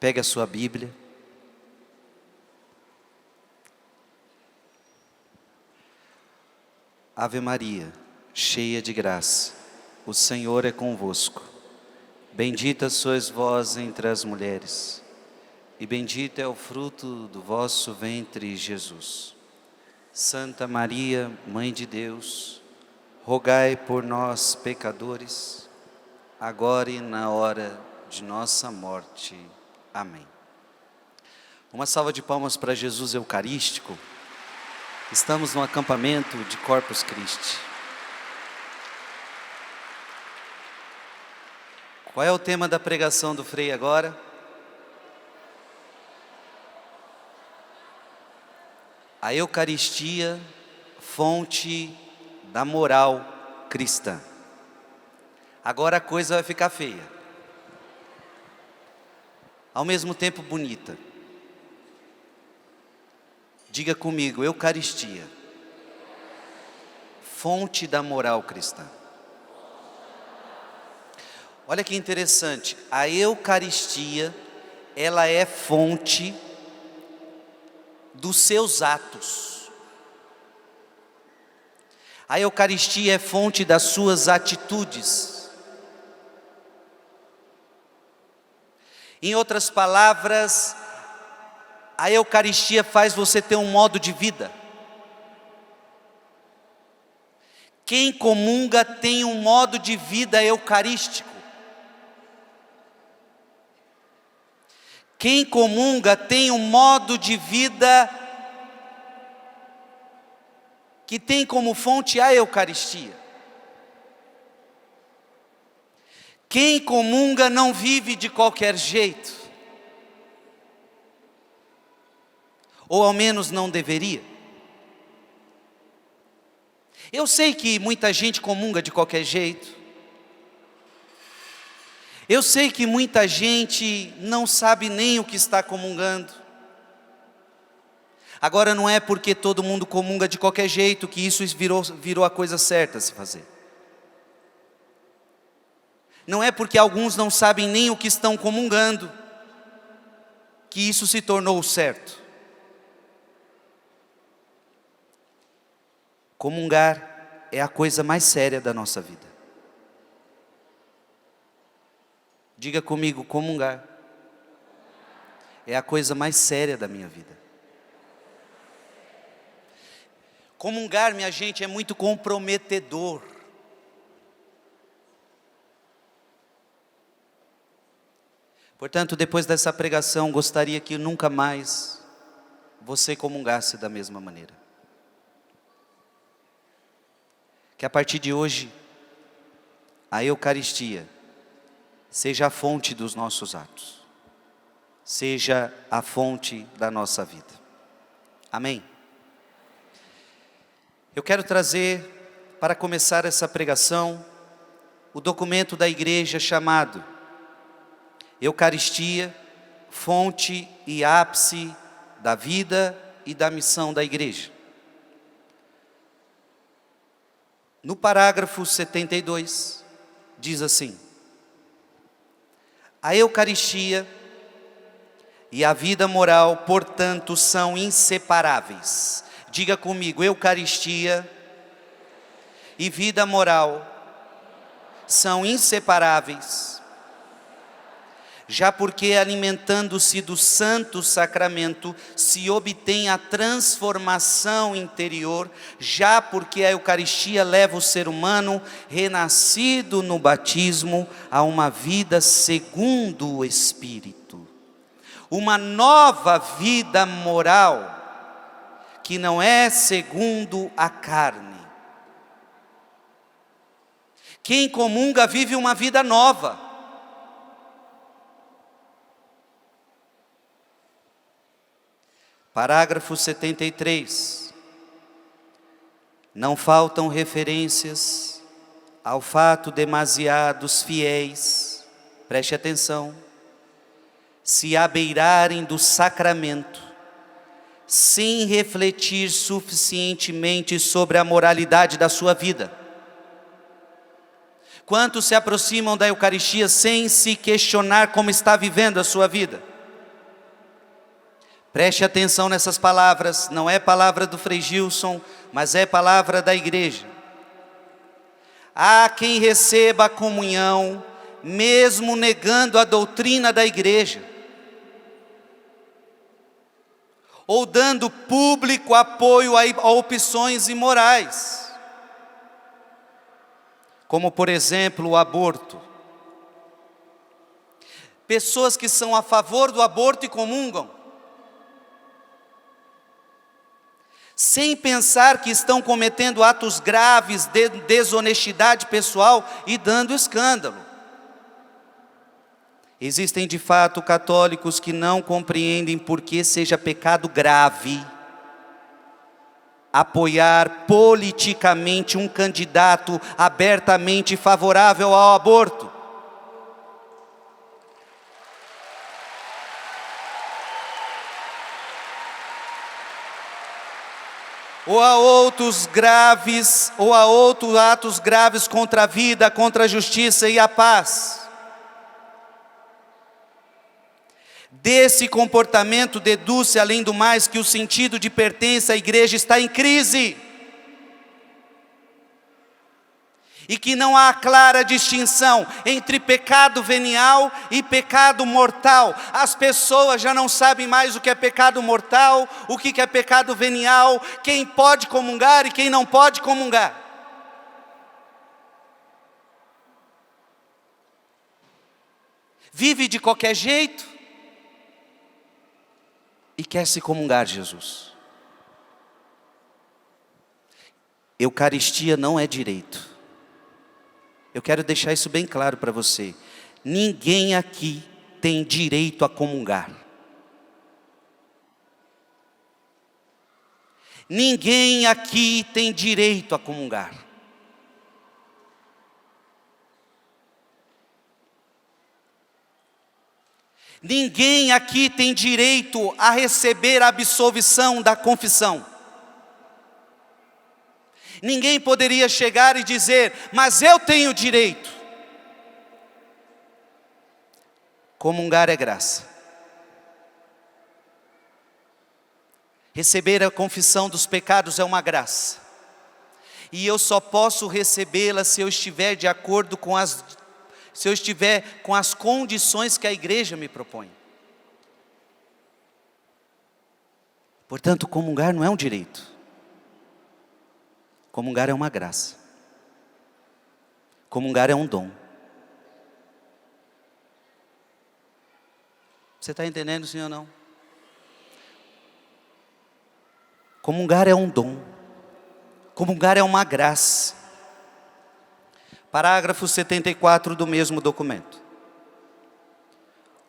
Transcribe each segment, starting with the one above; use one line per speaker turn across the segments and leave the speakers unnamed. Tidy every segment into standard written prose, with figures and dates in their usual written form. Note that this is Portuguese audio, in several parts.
Pegue a sua Bíblia. Ave Maria, cheia de graça, o Senhor é convosco. Bendita sois vós entre as mulheres, e bendito é o fruto do vosso ventre, Jesus. Santa Maria, Mãe de Deus, rogai por nós, pecadores, agora e na hora de nossa morte. Amém. Uma salva de palmas para Jesus Eucarístico. Estamos no acampamento de Corpus Christi. Qual é o tema da pregação do Frei agora? A Eucaristia, fonte da moral cristã. Agora a coisa vai ficar feia. Ao mesmo tempo bonita. Diga comigo, Eucaristia, fonte da moral cristã. Olha que interessante, a Eucaristia, ela é fonte dos seus atos. A Eucaristia é fonte das suas atitudes. Em outras palavras, a Eucaristia faz você ter um modo de vida. Quem comunga tem um modo de vida eucarístico. Quem comunga tem um modo de vida que tem como fonte a Eucaristia. Quem comunga não vive de qualquer jeito. Ou ao menos não deveria. Eu sei que muita gente comunga de qualquer jeito. Eu sei que muita gente não sabe nem o que está comungando. Agora não é porque todo mundo comunga de qualquer jeito que isso virou a coisa certa a se fazer. Não é porque alguns não sabem nem o que estão comungando que isso se tornou certo. Comungar é a coisa mais séria da nossa vida. Diga comigo, comungar é a coisa mais séria da minha vida. Comungar, minha gente, é muito comprometedor. Portanto, depois dessa pregação, gostaria que nunca mais você comungasse da mesma maneira. Que a partir de hoje, a Eucaristia seja a fonte dos nossos atos, seja a fonte da nossa vida. Amém? Eu quero trazer, para começar essa pregação, o documento da igreja chamado Eucaristia, fonte e ápice da vida e da missão da igreja. No parágrafo 72, diz assim: a Eucaristia e a vida moral, portanto, são inseparáveis. Diga comigo, Eucaristia e vida moral são inseparáveis. Já porque alimentando-se do santo sacramento se obtém a transformação interior, já porque a Eucaristia leva o ser humano renascido no batismo a uma vida segundo o Espírito, uma nova vida moral que não é segundo a carne. Quem comunga vive uma vida nova. Parágrafo 73. Não faltam referências ao fato demasiados fiéis, preste atenção, se abeirarem do sacramento, sem refletir suficientemente sobre a moralidade da sua vida. Quantos se aproximam da Eucaristia sem se questionar como está vivendo a sua vida? Preste atenção nessas palavras, não é palavra do Frei Gilson, mas é palavra da igreja. Há quem receba a comunhão, mesmo negando a doutrina da igreja, ou dando público apoio a opções imorais, como por exemplo o aborto. Pessoas que são a favor do aborto e comungam, sem pensar que estão cometendo atos graves de desonestidade pessoal e dando escândalo. Existem de fato católicos que não compreendem por que seja pecado grave apoiar politicamente um candidato abertamente favorável ao aborto. Ou a outros atos graves contra a vida, contra a justiça e a paz. Desse comportamento deduz-se, além do mais, que o sentido de pertença à igreja está em crise. E que não há clara distinção entre pecado venial e pecado mortal. As pessoas já não sabem mais o que é pecado mortal, o que é pecado venial, quem pode comungar e quem não pode comungar. Vive de qualquer jeito e quer se comungar de Jesus. Eucaristia não é direito. Eu quero deixar isso bem claro para você. Ninguém aqui tem direito a comungar. Ninguém aqui tem direito a comungar. Ninguém aqui tem direito a receber a absolvição da confissão. Ninguém poderia chegar e dizer, mas eu tenho direito. Comungar é graça. Receber a confissão dos pecados é uma graça. E eu só posso recebê-la se eu estiver de acordo com as condições que a igreja me propõe. Portanto, comungar não é um direito. Comungar é uma graça. Comungar é um dom. Você está entendendo, sim ou não? Comungar é um dom. Comungar é uma graça. Parágrafo 74 do mesmo documento.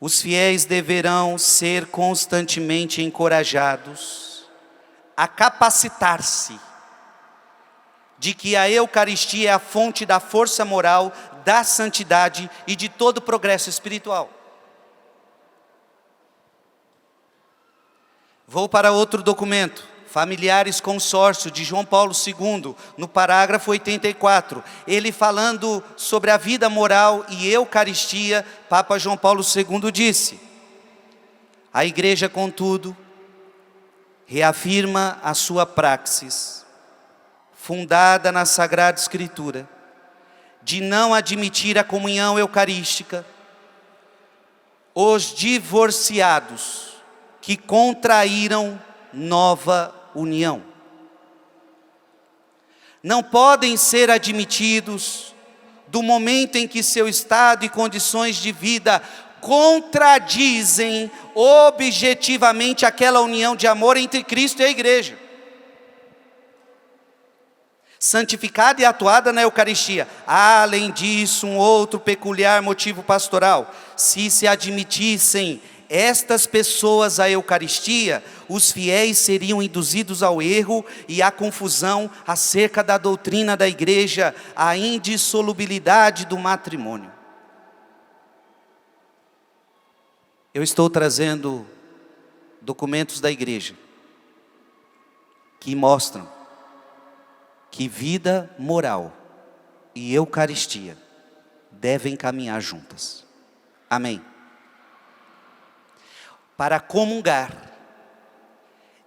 Os fiéis deverão ser constantemente encorajados a capacitar-se de que a Eucaristia é a fonte da força moral, da santidade e de todo progresso espiritual. Vou para outro documento, Familiares Consórcio, de João Paulo II, no parágrafo 84. Ele falando sobre a vida moral e Eucaristia, Papa João Paulo II disse: a igreja, contudo, reafirma a sua praxis, fundada na Sagrada Escritura, de não admitir a comunhão eucarística, os divorciados que contraíram nova união. Não podem ser admitidos do momento em que seu estado e condições de vida contradizem objetivamente aquela união de amor entre Cristo e a igreja, santificada e atuada na Eucaristia. Há, além disso, um outro peculiar motivo pastoral. Se admitissem estas pessoas à Eucaristia, os fiéis seriam induzidos ao erro e à confusão acerca da doutrina da igreja, a indissolubilidade do matrimônio. Eu estou trazendo documentos da igreja que mostram que vida moral e Eucaristia devem caminhar juntas. Amém? Para comungar,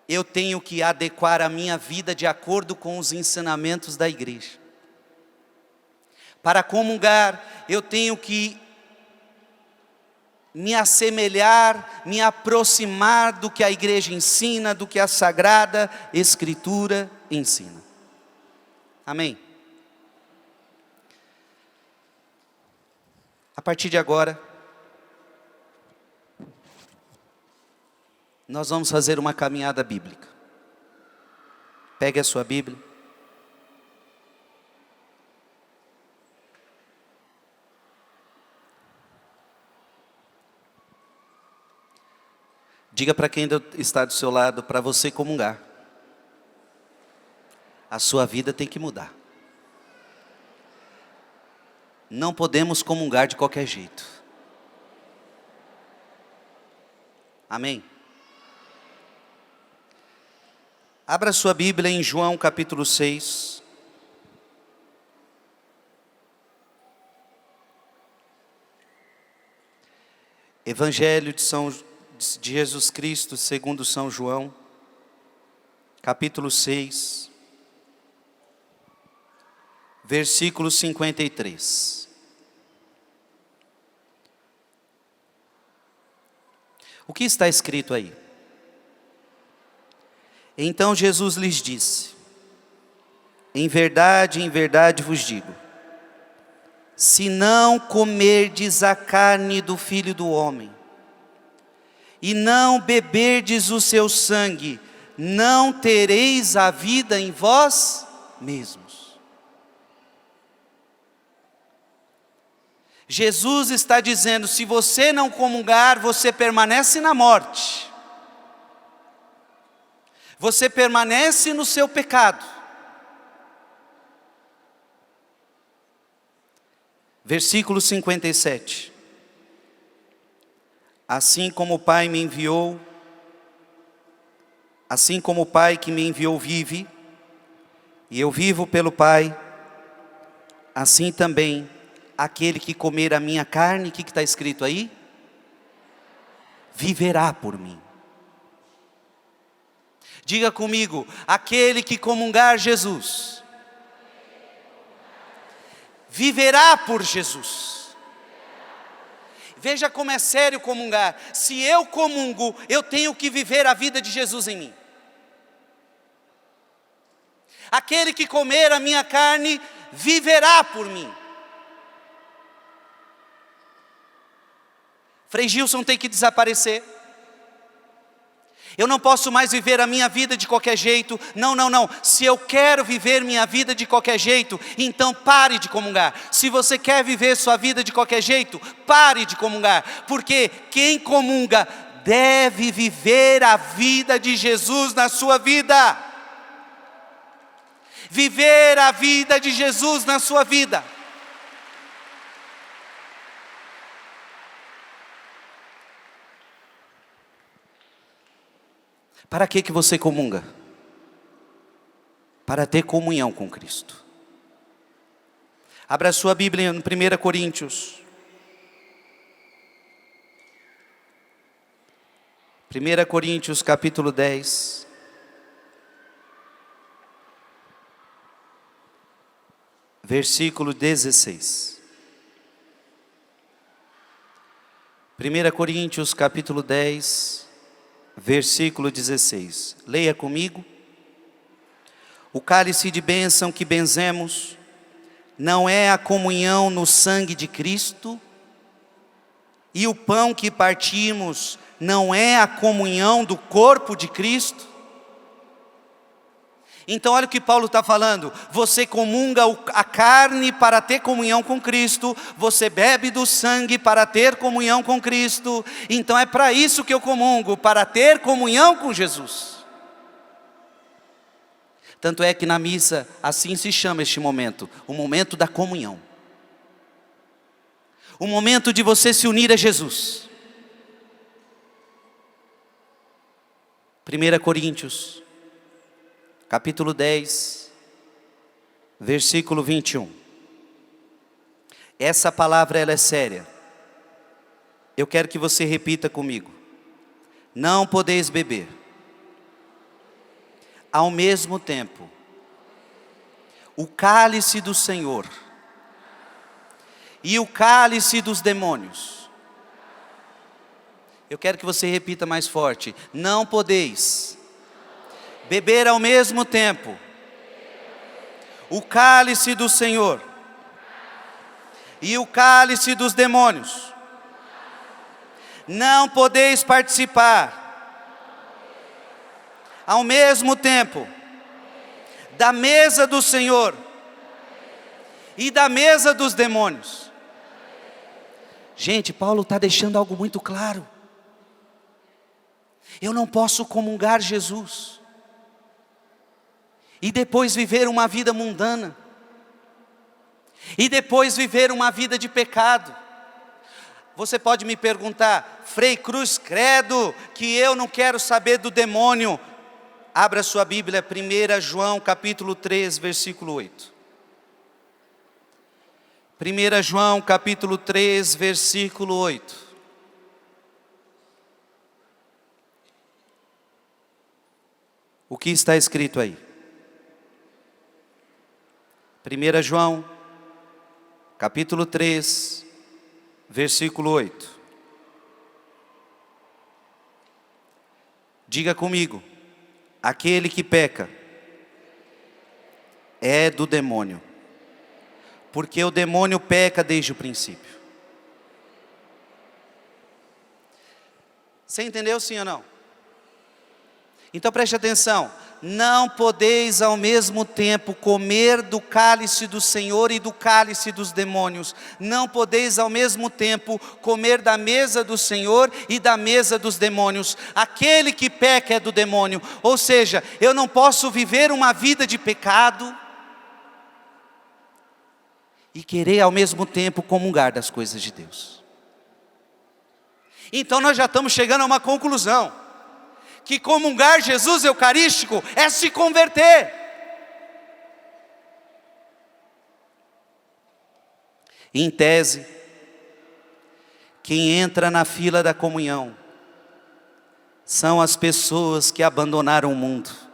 eu tenho que adequar a minha vida de acordo com os ensinamentos da igreja. Para comungar, eu tenho que me assemelhar, me aproximar do que a igreja ensina, do que a Sagrada Escritura ensina. Amém? A partir de agora, nós vamos fazer uma caminhada bíblica. Pegue a sua Bíblia. Diga para quem está do seu lado, para você comungar. A sua vida tem que mudar. Não podemos comungar de qualquer jeito. Amém? Abra sua Bíblia em João capítulo 6. Evangelho de Jesus Cristo segundo São João, capítulo 6, versículo 53. O que está escrito aí? Então Jesus lhes disse: em verdade vos digo, se não comerdes a carne do Filho do Homem, e não beberdes o seu sangue, não tereis a vida em vós mesmos. Jesus está dizendo, se você não comungar, você permanece na morte. Você permanece no seu pecado. Versículo 57. Assim como o Pai me enviou, assim como o Pai que me enviou vive, e eu vivo pelo Pai, assim também aquele que comer a minha carne, o que está escrito aí? Viverá por mim. Diga comigo, aquele que comungar Jesus, viverá por Jesus. Veja como é sério comungar. Se eu comungo, eu tenho que viver a vida de Jesus em mim. Aquele que comer a minha carne, viverá por mim. Frei Gilson tem que desaparecer. Eu não posso mais viver a minha vida de qualquer jeito. Não. Se eu quero viver minha vida de qualquer jeito, então pare de comungar. Se você quer viver sua vida de qualquer jeito, pare de comungar. Porque quem comunga deve viver a vida de Jesus na sua vida. Viver a vida de Jesus na sua vida. Para que você comunga? Para ter comunhão com Cristo. Abra sua Bíblia em 1 Coríntios. 1 Coríntios capítulo 10. Versículo 16. 1 Coríntios capítulo 10. Versículo 16, leia comigo. O cálice de bênção que benzemos, não é a comunhão no sangue de Cristo? E o pão que partimos, não é a comunhão do corpo de Cristo? Então olha o que Paulo está falando, você comunga a carne para ter comunhão com Cristo, você bebe do sangue para ter comunhão com Cristo, então é para isso que eu comungo, para ter comunhão com Jesus. Tanto é que na missa, assim se chama este momento, o momento da comunhão. O momento de você se unir a Jesus. 1 Coríntios capítulo 10, versículo 21. Essa palavra ela é séria. Eu quero que você repita comigo. Não podeis beber ao mesmo tempo, o cálice do Senhor e o cálice dos demônios. Eu quero que você repita mais forte: não podeis beber ao mesmo tempo o cálice do Senhor e o cálice dos demônios. Não podeis participar ao mesmo tempo da mesa do Senhor e da mesa dos demônios. Gente, Paulo está deixando algo muito claro. Eu não posso comungar Jesus e depois viver uma vida mundana, e depois viver uma vida de pecado. Você pode me perguntar: Frei Cruz, credo que eu não quero saber do demônio. Abra sua Bíblia, 1 João capítulo 3, versículo 8. 1 João capítulo 3, versículo 8. O que está escrito aí? 1 João capítulo 3, versículo 8. Diga comigo: aquele que peca é do demônio, porque o demônio peca desde o princípio. Você entendeu, sim ou não? Então preste atenção: não podeis ao mesmo tempo comer do cálice do Senhor e do cálice dos demônios. Não podeis ao mesmo tempo comer da mesa do Senhor e da mesa dos demônios. Aquele que peca é do demônio. Ou seja, eu não posso viver uma vida de pecado e querer ao mesmo tempo comungar das coisas de Deus. Então nós já estamos chegando a uma conclusão: que comungar Jesus eucarístico é se converter. Em tese, quem entra na fila da comunhão são as pessoas que abandonaram o mundo.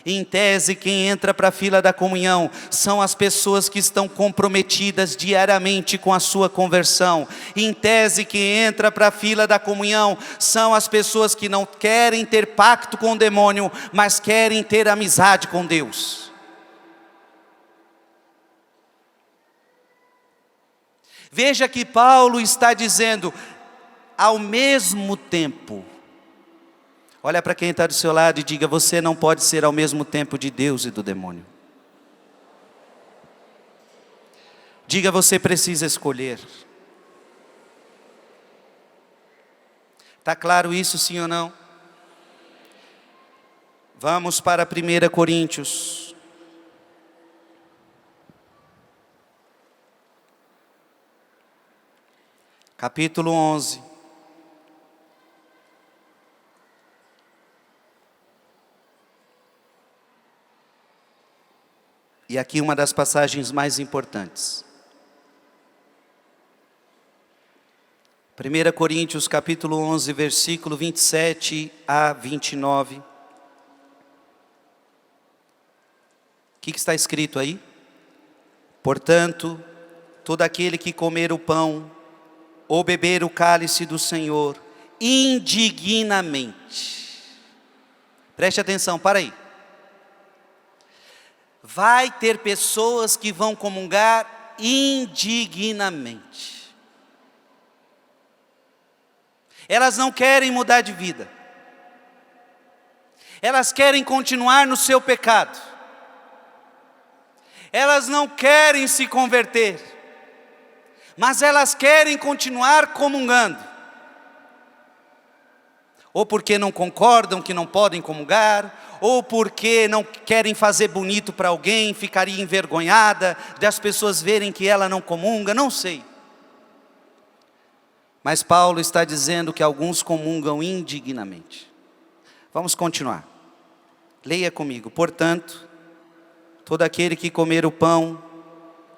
Em tese, quem entra para a fila da comunhão são as pessoas que estão comprometidas diariamente com a sua conversão. Em tese, quem entra para a fila da comunhão são as pessoas que não querem ter pacto com o demônio, mas querem ter amizade com Deus. Veja que Paulo está dizendo: ao mesmo tempo. Olha para quem está do seu lado e diga: você não pode ser ao mesmo tempo de Deus e do demônio. Diga: você precisa escolher. Está claro isso, sim ou não? Vamos para 1 Coríntios. Capítulo 11. E aqui uma das passagens mais importantes. 1 Coríntios capítulo 11, versículo 27 a 29. O que está escrito aí? Portanto, todo aquele que comer o pão ou beber o cálice do Senhor indignamente. Preste atenção, para aí. Vai ter pessoas que vão comungar indignamente. Elas não querem mudar de vida. Elas querem continuar no seu pecado. Elas não querem se converter. Mas elas querem continuar comungando. Ou porque não concordam que não podem comungar, ou porque não querem fazer bonito para alguém, ficaria envergonhada de as pessoas verem que ela não comunga, não sei. Mas Paulo está dizendo que alguns comungam indignamente. Vamos continuar. Leia comigo. Portanto, todo aquele que comer o pão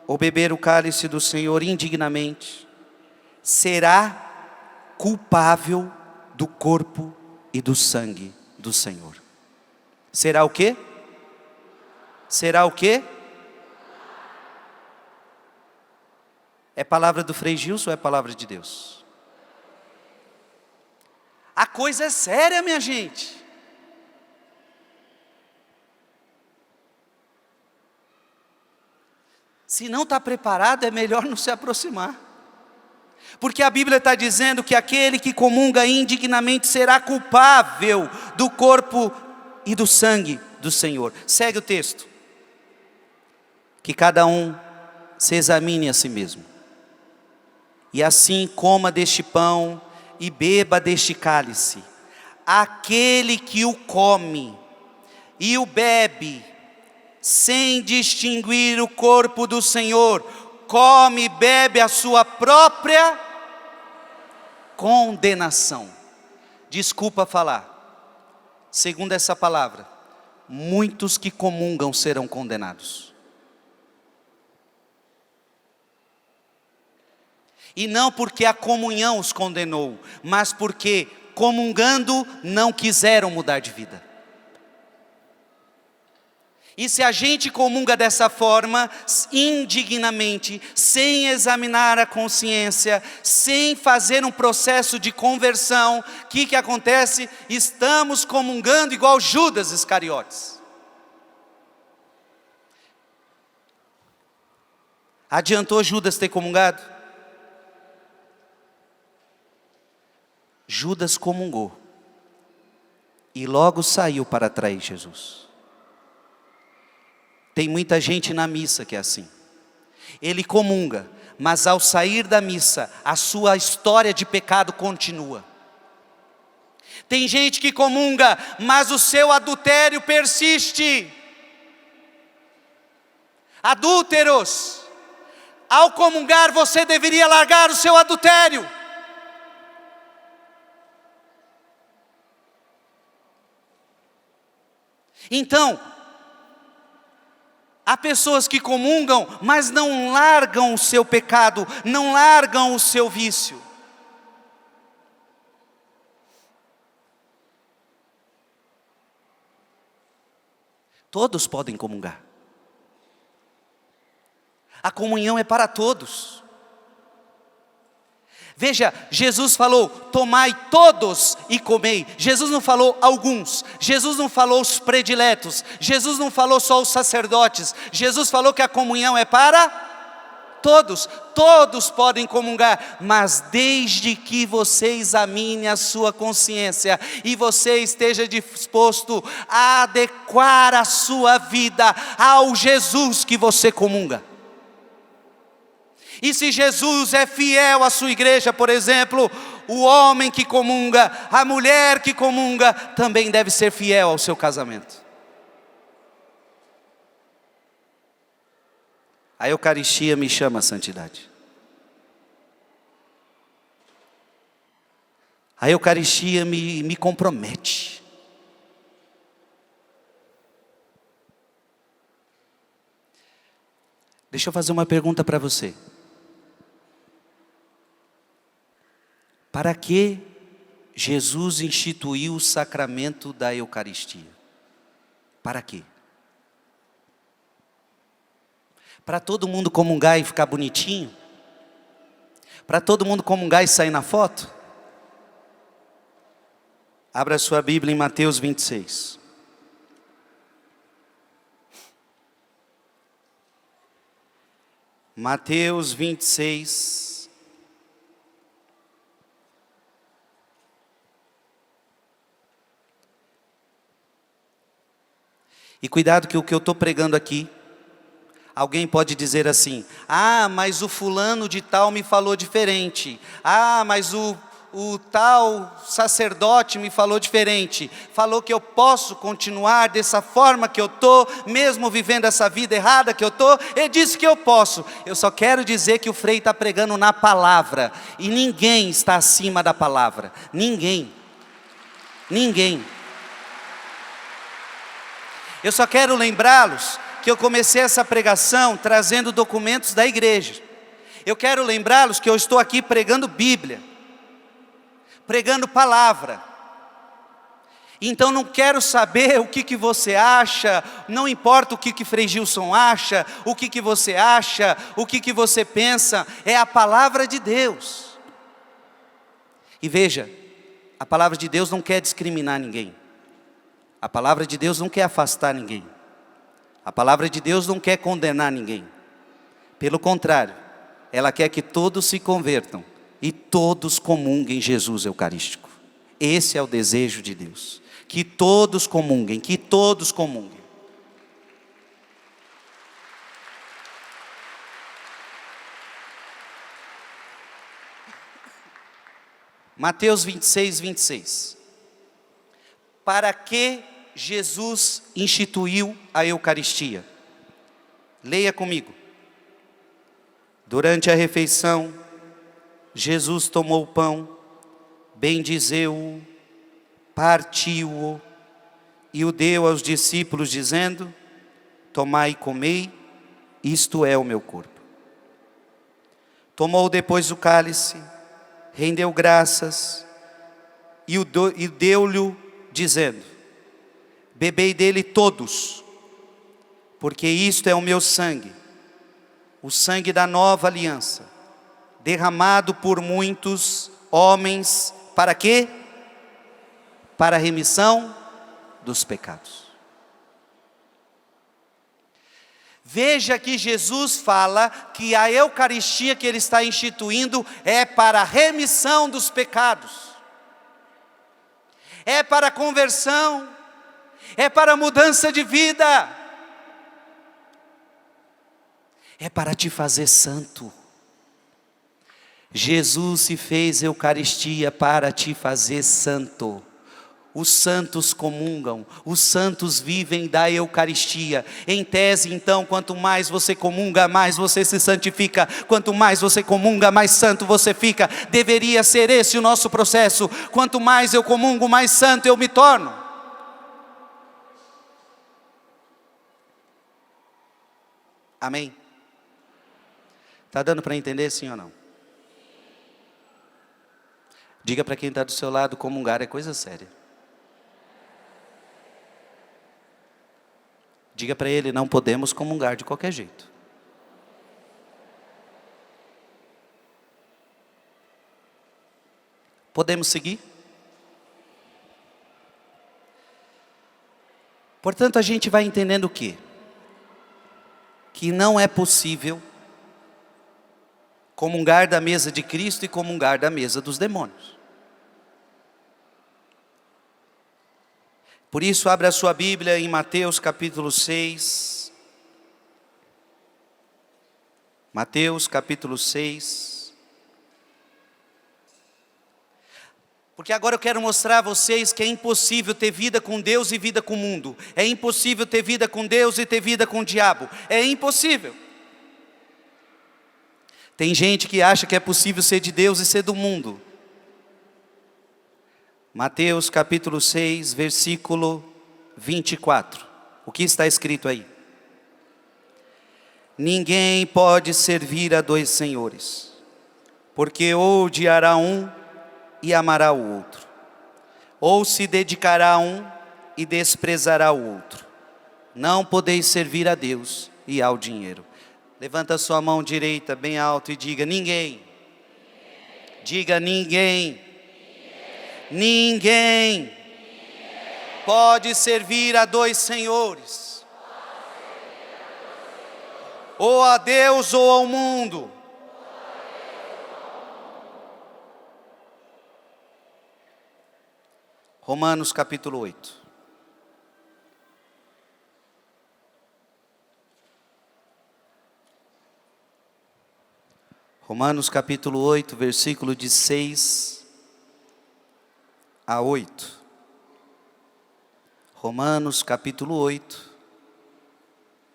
ou beber o cálice do Senhor indignamente, será culpável do corpo e do sangue do Senhor. será o quê? Será o quê? É palavra do Frei Gilson ou é palavra de Deus? A coisa é séria, minha gente. Se não está preparado, é melhor não se aproximar. Porque a Bíblia está dizendo que aquele que comunga indignamente será culpável do corpo e do sangue do Senhor. Segue o texto. Que cada um se examine a si mesmo. E assim coma deste pão e beba deste cálice. Aquele que o come e o bebe, sem distinguir o corpo do Senhor, come e bebe a sua própria condenação. Desculpa falar. Segundo essa palavra, muitos que comungam serão condenados. E não porque a comunhão os condenou, mas porque comungando não quiseram mudar de vida. E se a gente comunga dessa forma, indignamente, sem examinar a consciência, sem fazer um processo de conversão, o que acontece? Estamos comungando igual Judas Iscariotes. Adiantou Judas ter comungado? Judas comungou e logo saiu para trair Jesus. Tem muita gente na missa que é assim. Ele comunga, mas ao sair da missa, a sua história de pecado continua. Tem gente que comunga, mas o seu adultério persiste. Adúlteros, ao comungar você deveria largar o seu adultério. Então, há pessoas que comungam, mas não largam o seu pecado, não largam o seu vício. Todos podem comungar. A comunhão é para todos. Veja, Jesus falou, tomai todos e comei. Jesus não falou alguns, Jesus não falou os prediletos, Jesus não falou só os sacerdotes. Jesus falou que a comunhão é para todos. Todos podem comungar, mas desde que você examine a sua consciência e você esteja disposto a adequar a sua vida ao Jesus que você comunga. E se Jesus é fiel à sua igreja, por exemplo, o homem que comunga, a mulher que comunga, também deve ser fiel ao seu casamento. A Eucaristia me chama a santidade. A Eucaristia me compromete. Deixa eu fazer uma pergunta para você. Para que Jesus instituiu o sacramento da Eucaristia? Para quê? Para todo mundo comungar e ficar bonitinho? Para todo mundo comungar e sair na foto? Abra sua Bíblia em Mateus 26. Mateus 26. E cuidado que o que eu estou pregando aqui, alguém pode dizer assim, ah, mas o fulano de tal me falou diferente. Ah, mas o tal sacerdote me falou diferente. Falou que eu posso continuar dessa forma que eu estou, mesmo vivendo essa vida errada que eu estou. Ele disse que eu posso. Eu só quero dizer que o Frei está pregando na palavra. E ninguém está acima da palavra. Ninguém. Ninguém. Eu só quero lembrá-los que eu comecei essa pregação trazendo documentos da igreja. Eu quero lembrá-los que eu estou aqui pregando Bíblia, pregando palavra. Então não quero saber o que você acha, não importa o que Frei Gilson acha, o que você acha, o que você pensa, é a palavra de Deus. E veja, a palavra de Deus não quer discriminar ninguém. A palavra de Deus não quer afastar ninguém. A palavra de Deus não quer condenar ninguém. Pelo contrário, ela quer que todos se convertam e todos comunguem Jesus Eucarístico. Esse é o desejo de Deus. Que todos comunguem, que todos comunguem. Mateus 26, 26. Para que Jesus instituiu a Eucaristia? Leia comigo. Durante a refeição, Jesus tomou o pão, bendizeu-o, partiu-o e o deu aos discípulos, dizendo: tomai e comei, isto é o meu corpo. Tomou depois o cálice, rendeu graças e deu-lhe, dizendo: bebei dele todos, porque isto é o meu sangue, o sangue da nova aliança, derramado por muitos homens, para quê? Para a remissão dos pecados. Veja que Jesus fala que a Eucaristia que Ele está instituindo é para a remissão dos pecados, é para a conversão, é para a mudança de vida, é para te fazer santo. Jesus se fez Eucaristia para te fazer santo. Os santos comungam, os santos vivem da Eucaristia. Em tese, então, quanto mais você comunga, mais você se santifica. Quanto mais você comunga, mais santo você fica. Deveria ser esse o nosso processo. Quanto mais eu comungo, mais santo eu me torno. Amém? Está dando para entender, sim ou não? Diga para quem está do seu lado, comungar é coisa séria. Diga para ele, não podemos comungar de qualquer jeito. Podemos seguir? Portanto, a gente vai entendendo o quê? Que não é possível comungar da mesa de Cristo e comungar da mesa dos demônios. Por isso, abra a sua Bíblia em Mateus capítulo 6. Mateus capítulo 6. Porque agora eu quero mostrar a vocês que é impossível ter vida com Deus e vida com o mundo. É impossível ter vida com Deus e ter vida com o diabo. É impossível. Tem gente que acha que é possível ser de Deus e ser do mundo. Mateus capítulo 6, versículo 24. O que está escrito aí? Ninguém pode servir a dois senhores, porque ou odiará um e amará o outro, ou se dedicará a um e desprezará o outro. Não podeis servir a Deus e ao dinheiro. Levanta a sua mão direita bem alto e diga: ninguém. Diga: ninguém. Ninguém pode servir a dois senhores, ou a Deus ou ao mundo. Romanos capítulo 8. Romanos capítulo 8, versículo de 6 a 8. Romanos capítulo 8,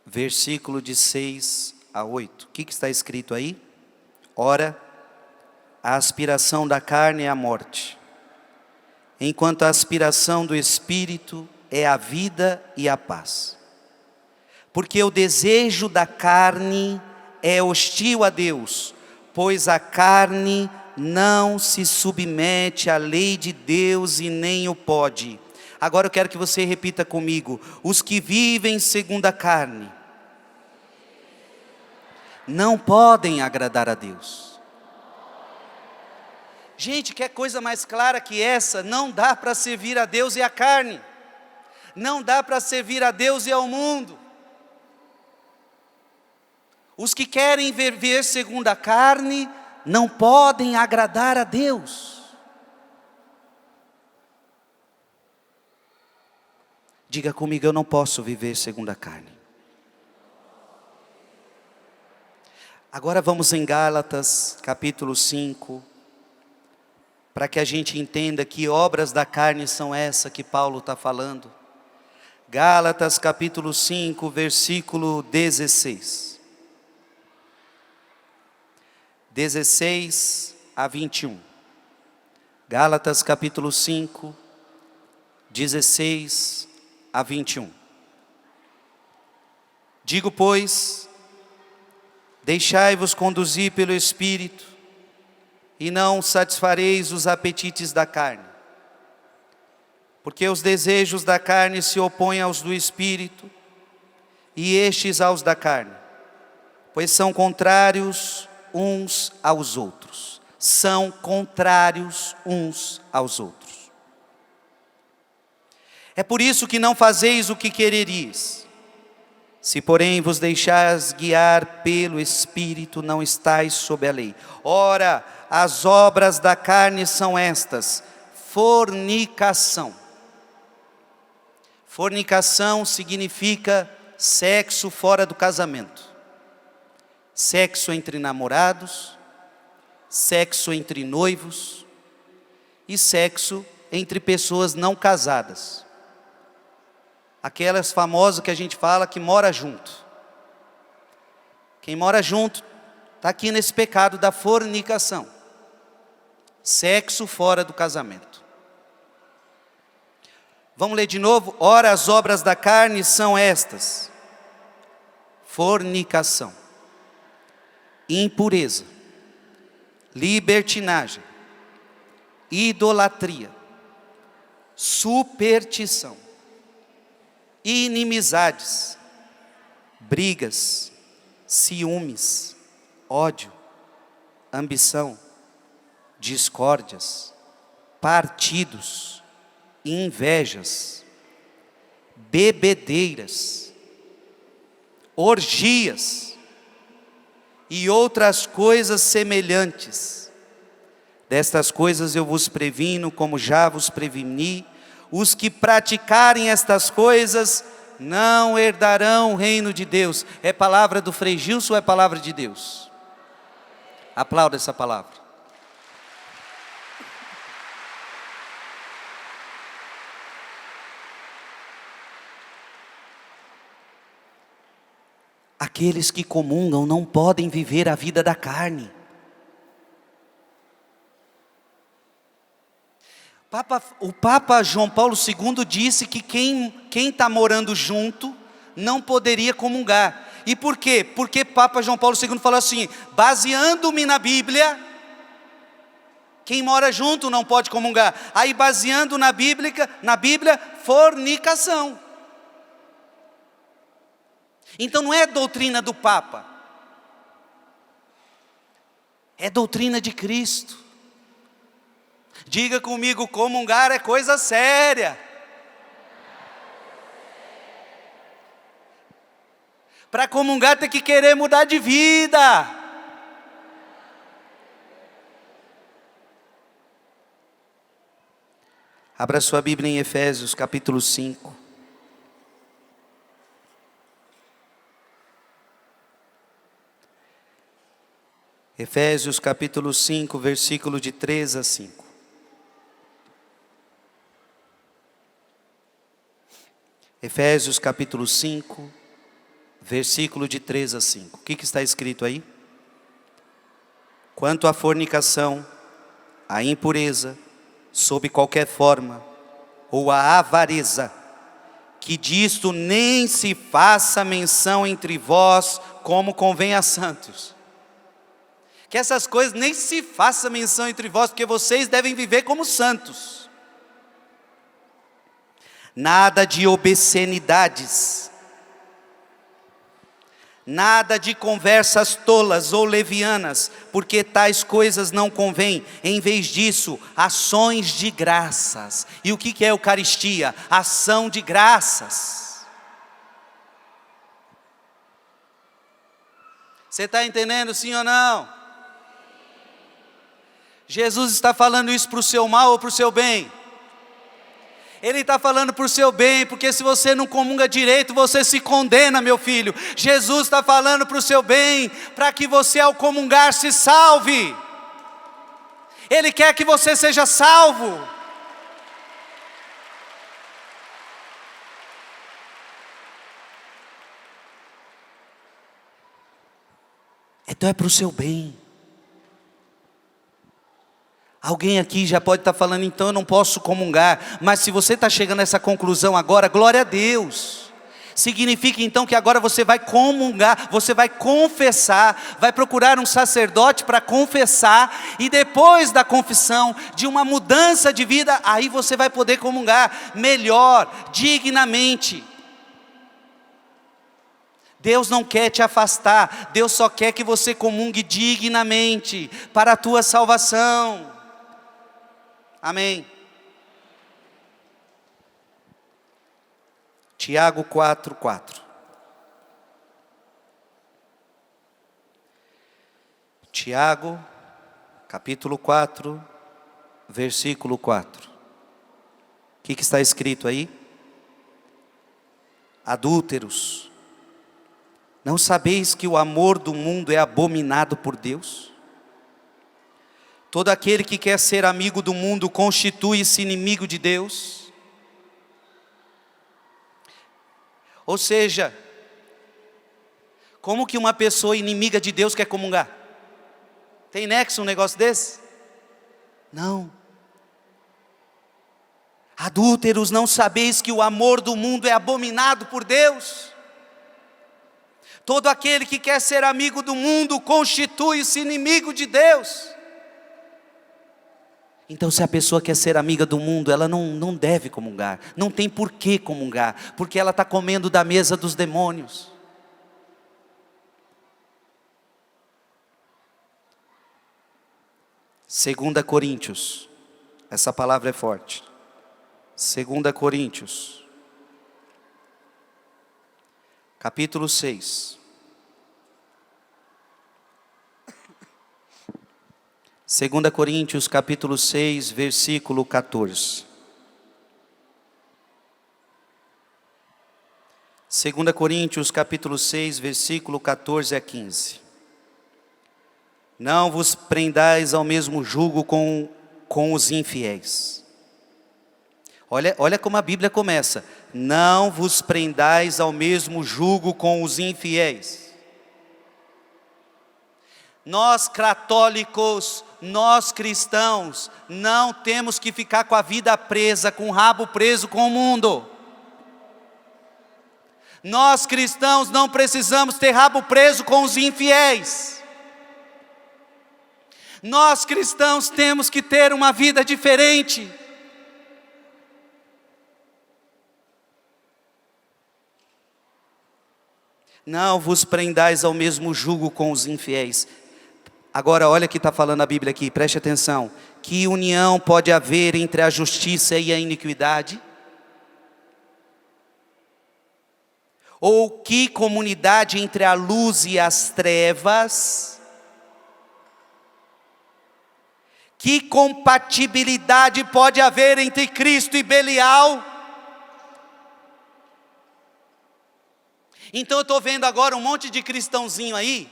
versículo de 6 a 8. O que está escrito aí? Ora, a aspiração da carne é a morte, enquanto a aspiração do Espírito é a vida e a paz. Porque o desejo da carne é hostil a Deus, pois a carne não se submete à lei de Deus e nem o pode. Agora eu quero que você repita comigo: os que vivem segundo a carne não podem agradar a Deus. Gente, que coisa mais clara que essa? Não dá para servir a Deus e a carne. Não dá para servir a Deus e ao mundo. Os que querem viver segundo a carne não podem agradar a Deus. Diga comigo: eu não posso viver segundo a carne. Agora vamos em Gálatas capítulo 5, para que a gente entenda que obras da carne são essas que Paulo está falando. Gálatas capítulo 5, versículo 16. 16 a 21. Gálatas capítulo 5, 16 a 21. Digo, pois, deixai-vos conduzir pelo Espírito, e não satisfareis os apetites da carne. Porque os desejos da carne se opõem aos do Espírito, e estes aos da carne, pois são contrários uns aos outros. São contrários uns aos outros. É por isso que não fazeis o que quereris. Se porém vos deixais guiar pelo Espírito, não estáis sob a lei. Ora, as obras da carne são estas: fornicação. Fornicação significa sexo fora do casamento. Sexo entre namorados, sexo entre noivos e sexo entre pessoas não casadas. Aquelas famosas que a gente fala que mora junto. Quem mora junto está aqui nesse pecado da fornicação. Sexo fora do casamento. Vamos ler de novo? Ora, as obras da carne são estas: fornicação, impureza, libertinagem, idolatria, superstição, inimizades, brigas, ciúmes, ódio, ambição, discórdias, partidos, invejas, bebedeiras, orgias e outras coisas semelhantes. Destas coisas eu vos previno, como já vos preveni. Os que praticarem estas coisas não herdarão o reino de Deus. É palavra do Frei Gilson ou é palavra de Deus? Aplauda essa palavra. Aqueles que comungam não podem viver a vida da carne. O Papa João Paulo II disse que quem está morando junto não poderia comungar. E por quê? Porque Papa João Paulo II falou assim: baseando-me na Bíblia, quem mora junto não pode comungar. Aí baseando na Bíblia, fornicação. Então não é doutrina do Papa, é doutrina de Cristo. Diga comigo: comungar é coisa séria. Para comungar tem que querer mudar de vida. Abra sua Bíblia em Efésios capítulo 5. Efésios capítulo 5, versículo de 3 a 5. Efésios capítulo 5, versículo de 3 a 5. O que está escrito aí? Quanto à fornicação, à impureza, sob qualquer forma, ou à avareza, que disto nem se faça menção entre vós, como convém a santos. Que essas coisas nem se faça menção entre vós, porque vocês devem viver como santos. nada de obscenidades, nada de conversas tolas ou levianas, porque tais coisas não convêm. Em vez disso, ações de graças. E o que é Eucaristia? Ação de graças. Você está entendendo, sim ou não? Jesus está falando isso para o seu mal ou para o seu bem? Ele está falando para o seu bem, porque se você não comunga direito, você se condena, meu filho. Jesus está falando para o seu bem, para que você ao comungar se salve. Ele quer que você seja salvo. Então é para o seu bem. Alguém aqui já pode estar falando, então eu não posso comungar. Mas se você está chegando a essa conclusão agora, glória a Deus. Significa então que agora você vai comungar, você vai confessar, vai procurar um sacerdote para confessar. E depois da confissão, de uma mudança de vida, aí você vai poder comungar melhor, dignamente. Deus não quer te afastar, Deus só quer que você comungue dignamente, para a tua salvação. Amém. Tiago 4:4. Tiago, capítulo 4, versículo 4. O que está escrito aí? Adúlteros, não sabeis que o amor do mundo é abominado por Deus? Todo aquele que quer ser amigo do mundo constitui-se inimigo de Deus. Ou seja, como que uma pessoa inimiga de Deus quer comungar? Tem nexo um negócio desse? Não. Adúlteros, não sabeis que o amor do mundo é abominado por Deus? Todo aquele que quer ser amigo do mundo constitui-se inimigo de Deus. Então se a pessoa quer ser amiga do mundo, ela não deve comungar, não tem por que comungar, porque ela está comendo da mesa dos demônios. Segunda Coríntios, essa palavra é forte. 2 Coríntios, capítulo 6. 2 Coríntios capítulo 6, versículo 14. 2 Coríntios capítulo 6, versículo 14 a 15. Não vos prendais ao mesmo jugo com os infiéis. Olha como a Bíblia começa. Não vos prendais ao mesmo jugo com os infiéis. Nós católicos, nós cristãos, não temos que ficar com a vida presa, com o rabo preso com o mundo. Nós cristãos não precisamos ter rabo preso com os infiéis. Nós cristãos temos que ter uma vida diferente. Não vos prendais ao mesmo jugo com os infiéis. Agora olha o que está falando a Bíblia aqui, preste atenção. Que união pode haver entre a justiça e a iniquidade? Ou que comunidade entre a luz e as trevas? Que compatibilidade pode haver entre Cristo e Belial? Então eu estou vendo agora um monte de cristãozinho aí,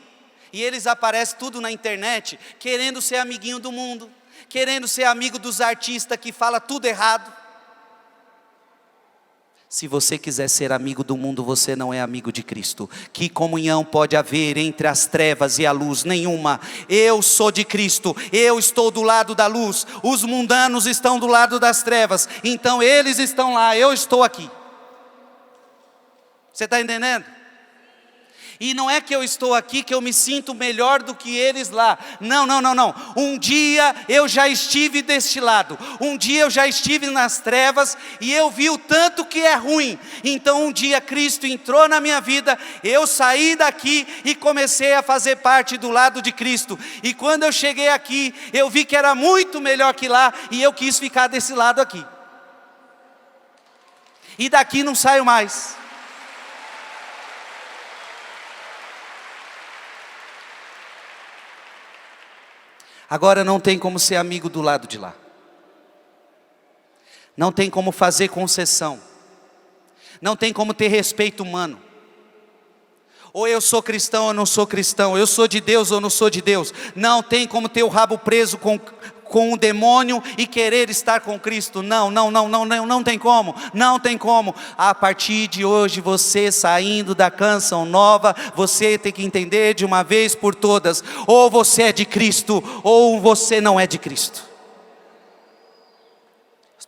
e eles aparecem tudo na internet, querendo ser amiguinho do mundo, querendo ser amigo dos artistas que fala tudo errado. Se você quiser ser amigo do mundo, você não é amigo de Cristo. Que comunhão pode haver entre as trevas e a luz? Nenhuma. Eu sou de Cristo, eu estou do lado da luz, os mundanos estão do lado das trevas, então eles estão lá, eu estou aqui. Você está entendendo? E não é que eu estou aqui que eu me sinto melhor do que eles lá. Não, não, não, não. Um dia eu já estive deste lado. Um dia eu já estive nas trevas e eu vi o tanto que é ruim. Então um dia Cristo entrou na minha vida, eu saí daqui e comecei a fazer parte do lado de Cristo. E quando eu cheguei aqui, eu vi que era muito melhor que lá e eu quis ficar desse lado aqui. E daqui não saio mais. Agora não tem como ser amigo do lado de lá. Não tem como fazer concessão. Não tem como ter respeito humano. Ou eu sou cristão ou não sou cristão. Eu sou de Deus ou não sou de Deus. Não tem como ter o rabo preso com o demônio e querer estar com Cristo. Não, não, não, não, não, não tem como. Não tem como. A partir de hoje, você saindo da Canção Nova, você tem que entender de uma vez por todas: ou você é de Cristo, ou você não é de Cristo.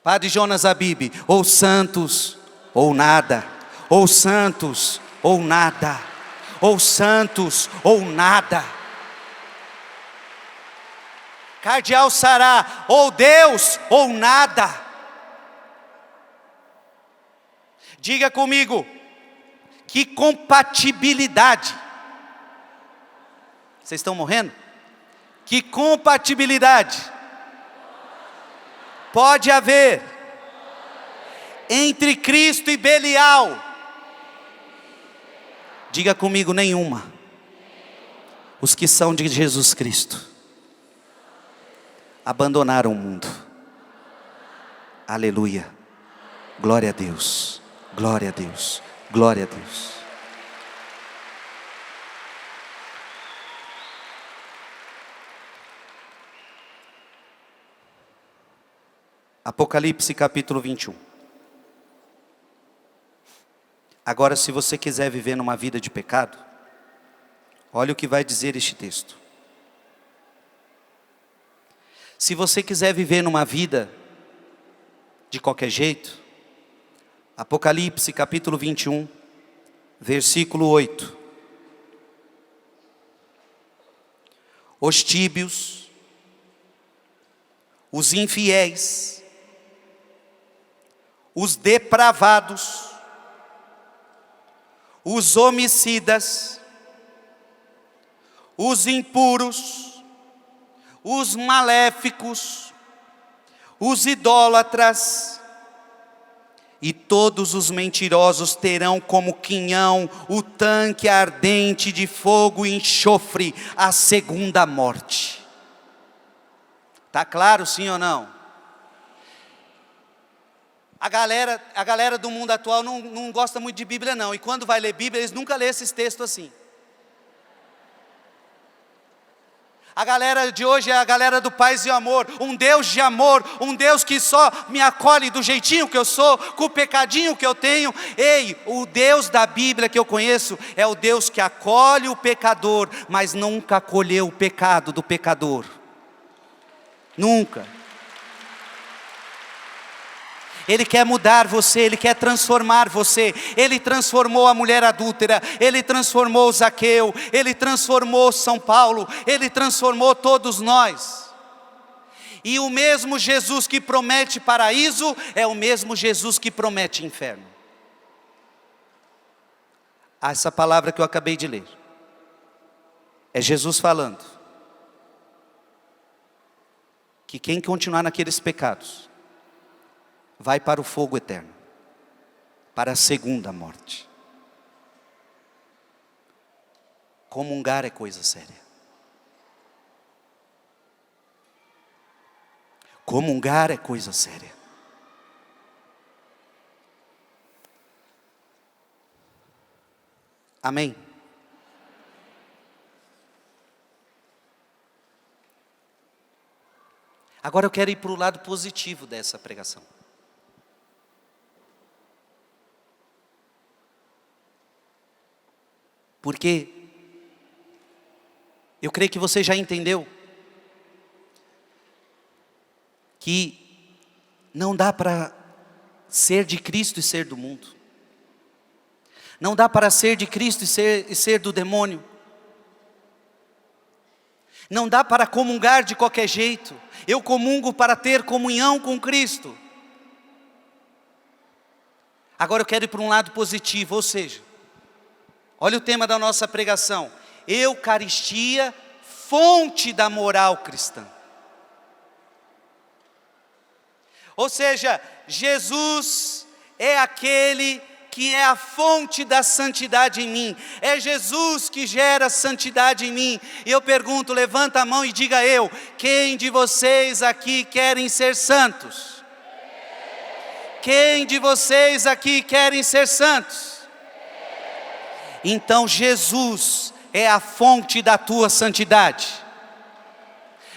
Padre Jonas Abib: ou santos, ou nada. Ou santos, ou nada. Ou santos, ou nada. Cardeal Sará: ou Deus, ou nada. Diga comigo: que compatibilidade. Vocês estão morrendo? Que compatibilidade pode haver entre Cristo e Belial? Diga comigo: nenhuma. Os que são de Jesus Cristo abandonaram o mundo. Aleluia. Glória a Deus. Glória a Deus. Glória a Deus. Apocalipse capítulo 21. Agora, se você quiser viver numa vida de pecado, olha o que vai dizer este texto. Se você quiser viver numa vida de qualquer jeito, Apocalipse capítulo 21, versículo 8. Os tíbios, os infiéis, os depravados, os homicidas, os impuros, os maléficos, os idólatras e todos os mentirosos terão como quinhão o tanque ardente de fogo e enxofre, a segunda morte. Está claro, sim ou não? A galera do mundo atual não gosta muito de Bíblia não. E quando vai ler Bíblia, eles nunca lêem esses textos assim. A galera de hoje é a galera do paz e amor. Um Deus de amor, um Deus que só me acolhe do jeitinho que eu sou, com o pecadinho que eu tenho. Ei, o Deus da Bíblia que eu conheço é o Deus que acolhe o pecador, mas nunca acolheu o pecado do pecador. Nunca. Ele quer mudar você, Ele quer transformar você. Ele transformou a mulher adúltera, Ele transformou Zaqueu, Ele transformou São Paulo, Ele transformou todos nós. E o mesmo Jesus que promete paraíso é o mesmo Jesus que promete inferno. Essa palavra que eu acabei de ler é Jesus falando que quem continuar naqueles pecados vai para o fogo eterno, para a segunda morte. Comungar é coisa séria. Comungar é coisa séria. Amém? Agora eu quero ir para o lado positivo dessa pregação. Porque eu creio que você já entendeu que não dá para ser de Cristo e ser do mundo. Não dá para ser de Cristo e ser do demônio. Não dá para comungar de qualquer jeito. Eu comungo para ter comunhão com Cristo. Agora eu quero ir para um lado positivo, ou seja, olha o tema da nossa pregação: Eucaristia, fonte da moral cristã. Ou seja, Jesus é aquele que é a fonte da santidade em mim. É Jesus que gera santidade em mim. E eu pergunto, levanta a mão e diga eu: quem de vocês aqui querem ser santos? Quem de vocês aqui querem ser santos? Então Jesus é a fonte da tua santidade.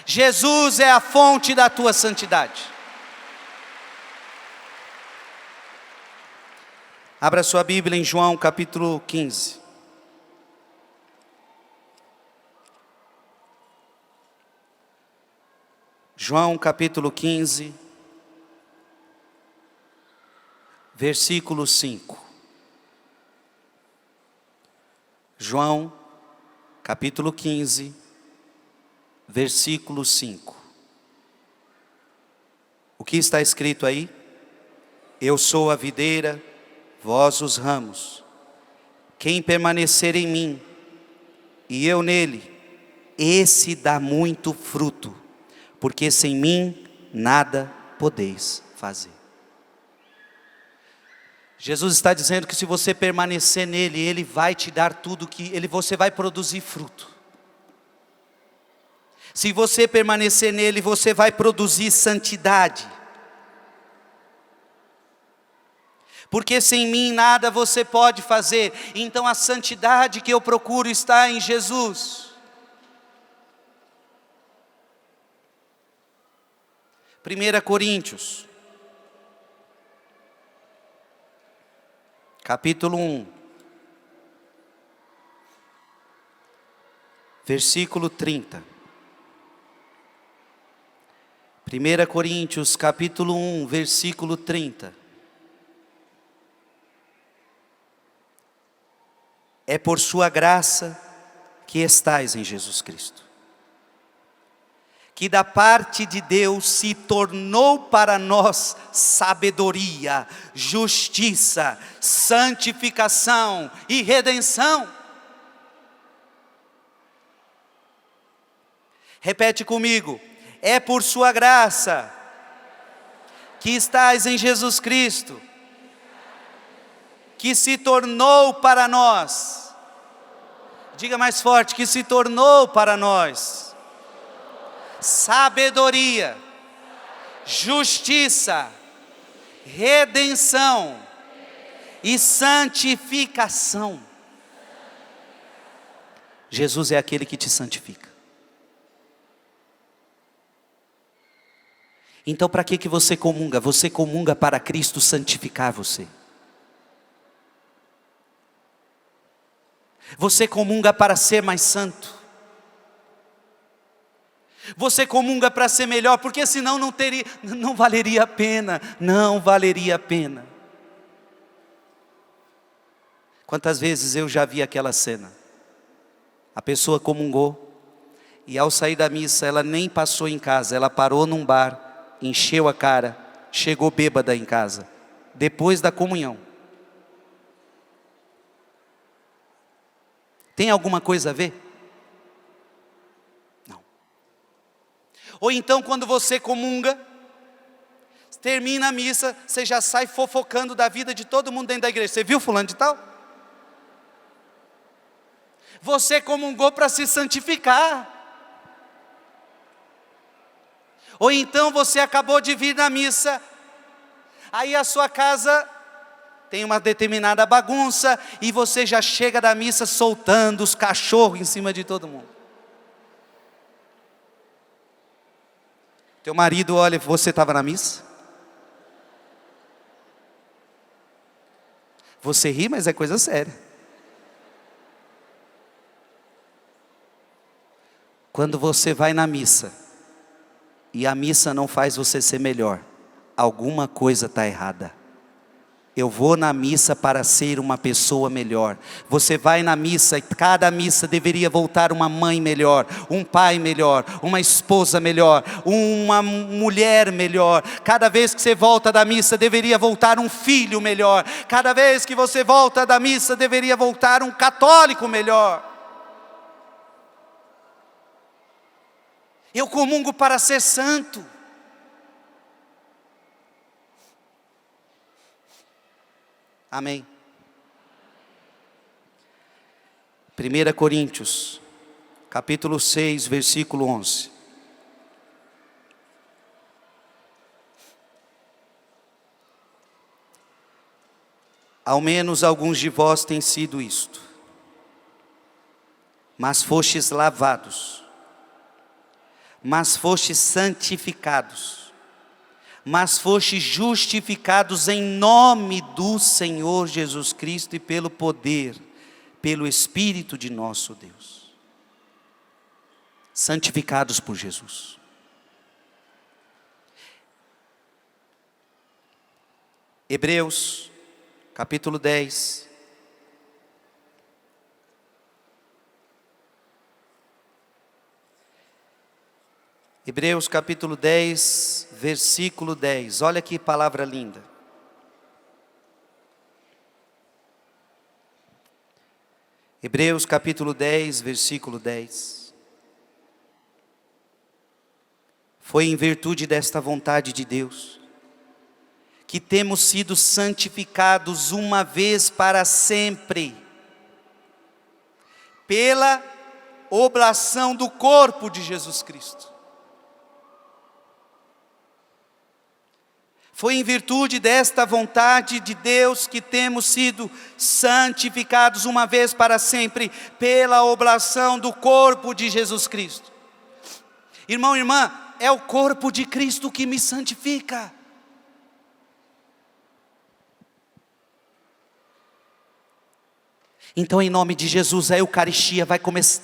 Jesus é a fonte da tua santidade. Abra sua Bíblia em João capítulo 15. João capítulo 15, versículo 5. João capítulo 15, versículo 5. O que está escrito aí? Eu sou a videira, vós os ramos. Quem permanecer em mim e eu nele, esse dá muito fruto, porque sem mim nada podeis fazer. Jesus está dizendo que se você permanecer nele, ele vai te dar tudo você vai produzir fruto. Se você permanecer nele, você vai produzir santidade. Porque sem mim nada você pode fazer. Então a santidade que eu procuro está em Jesus. 1 Coríntios, capítulo 1, versículo 30. 1 Coríntios, capítulo 1, versículo 30. É por sua graça que estais em Jesus Cristo, que da parte de Deus se tornou para nós sabedoria, justiça, santificação e redenção. Repete comigo: é por sua graça que estais em Jesus Cristo, que se tornou para nós. Diga mais forte: que se tornou para nós sabedoria, justiça, redenção e santificação. Jesus é aquele que te santifica. Então para que você comunga? Você comunga para Cristo santificar você. Você comunga para ser mais santo. Você comunga para ser melhor, porque senão não valeria a pena. Não valeria a pena. Quantas vezes eu já vi aquela cena? A pessoa comungou, e ao sair da missa ela nem passou em casa, ela parou num bar, encheu a cara, chegou bêbada em casa, depois da comunhão. Tem alguma coisa a ver? Não. Ou então quando você comunga, termina a missa, você já sai fofocando da vida de todo mundo dentro da igreja. Você viu fulano de tal? Você comungou para se santificar. Ou então você acabou de vir na missa, aí a sua casa tem uma determinada bagunça, e você já chega da missa soltando os cachorros em cima de todo mundo. Teu marido olha: você estava na missa? Você ri, mas é coisa séria. Quando você vai na missa, e a missa não faz você ser melhor, alguma coisa está errada. Eu vou na missa para ser uma pessoa melhor. Você vai na missa e cada missa deveria voltar uma mãe melhor, um pai melhor, uma esposa melhor, uma mulher melhor. Cada vez que você volta da missa deveria voltar um filho melhor. Cada vez que você volta da missa deveria voltar um católico melhor. Eu comungo para ser santo. Amém. 1 Coríntios, capítulo 6, versículo 11. Ao menos alguns de vós têm sido isto, mas fostes lavados, mas fostes santificados, mas fostes justificados em nome do Senhor Jesus Cristo e pelo poder, pelo Espírito de nosso Deus. Santificados por Jesus. Hebreus, capítulo 10. Hebreus capítulo 10, versículo 10. Olha que palavra linda. Hebreus capítulo 10, versículo 10. Foi em virtude desta vontade de Deus que temos sido santificados uma vez para sempre, pela oblação do corpo de Jesus Cristo. Foi em virtude desta vontade de Deus que temos sido santificados uma vez para sempre, pela oblação do corpo de Jesus Cristo. Irmão, irmã, é o corpo de Cristo que me santifica. Então, em nome de Jesus, a Eucaristia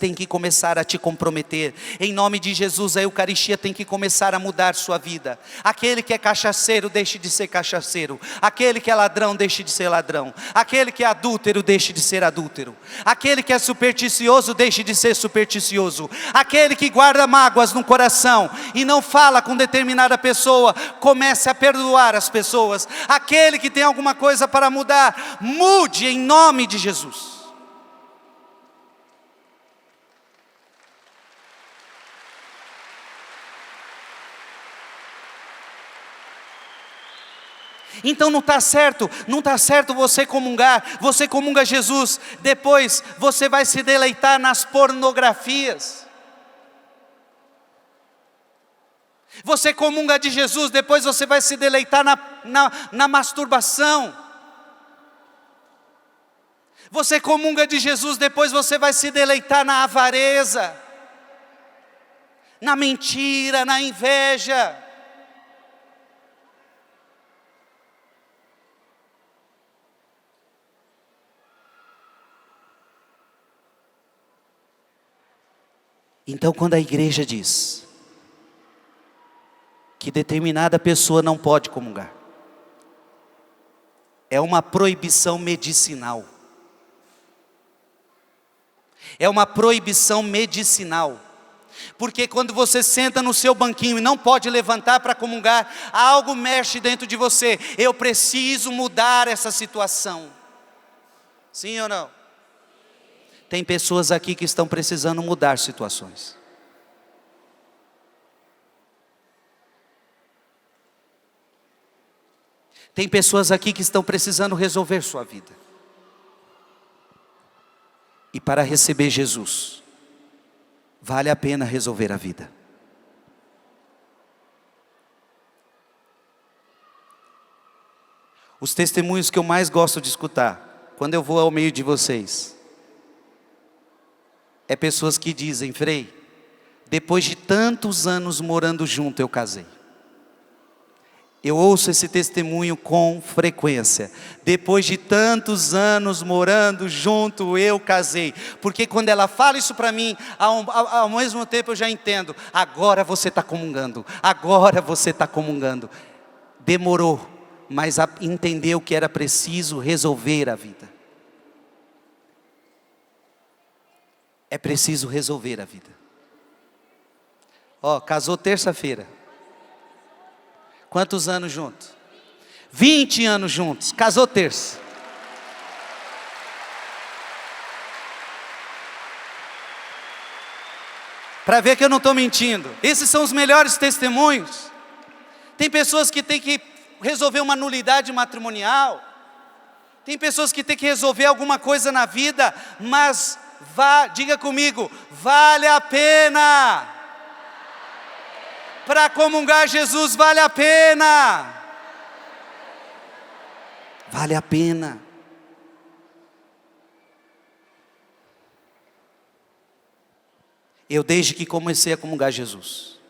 tem que começar a te comprometer. Em nome de Jesus, a Eucaristia tem que começar a mudar sua vida. Aquele que é cachaceiro, deixe de ser cachaceiro. Aquele que é ladrão, deixe de ser ladrão. Aquele que é adúltero, deixe de ser adúltero. Aquele que é supersticioso, deixe de ser supersticioso. Aquele que guarda mágoas no coração e não fala com determinada pessoa, comece a perdoar as pessoas. Aquele que tem alguma coisa para mudar, mude em nome de Jesus. Então não está certo você comunga Jesus, depois você vai se deleitar nas pornografias. Você comunga de Jesus, depois você vai se deleitar na masturbação. Você comunga de Jesus, depois você vai se deleitar na avareza, na mentira, na inveja. Então, quando a igreja diz que determinada pessoa não pode comungar, é uma proibição medicinal. É uma proibição medicinal. Porque quando você senta no seu banquinho e não pode levantar para comungar, algo mexe dentro de você. Eu preciso mudar essa situação. Sim ou não? Tem pessoas aqui que estão precisando mudar situações. Tem pessoas aqui que estão precisando resolver sua vida. E para receber Jesus, vale a pena resolver a vida. Os testemunhos que eu mais gosto de escutar, quando eu vou ao meio de vocês, é pessoas que dizem: Frei, depois de tantos anos morando junto, eu casei. Eu ouço esse testemunho com frequência. Depois de tantos anos morando junto, eu casei. Porque quando ela fala isso para mim, ao mesmo tempo eu já entendo. Agora você está comungando. Agora você está comungando. Demorou, mas entendeu que era preciso resolver a vida. É preciso resolver a vida. Casou terça-feira. Quantos anos juntos? 20 anos juntos, casou terça. Para ver que eu não estou mentindo. Esses são os melhores testemunhos. Tem pessoas que têm que resolver uma nulidade matrimonial. Tem pessoas que têm que resolver alguma coisa na vida, mas diga comigo, vale a pena. Para comungar Jesus vale a pena. Vale a pena. Eu desde que comecei a comungar Jesus,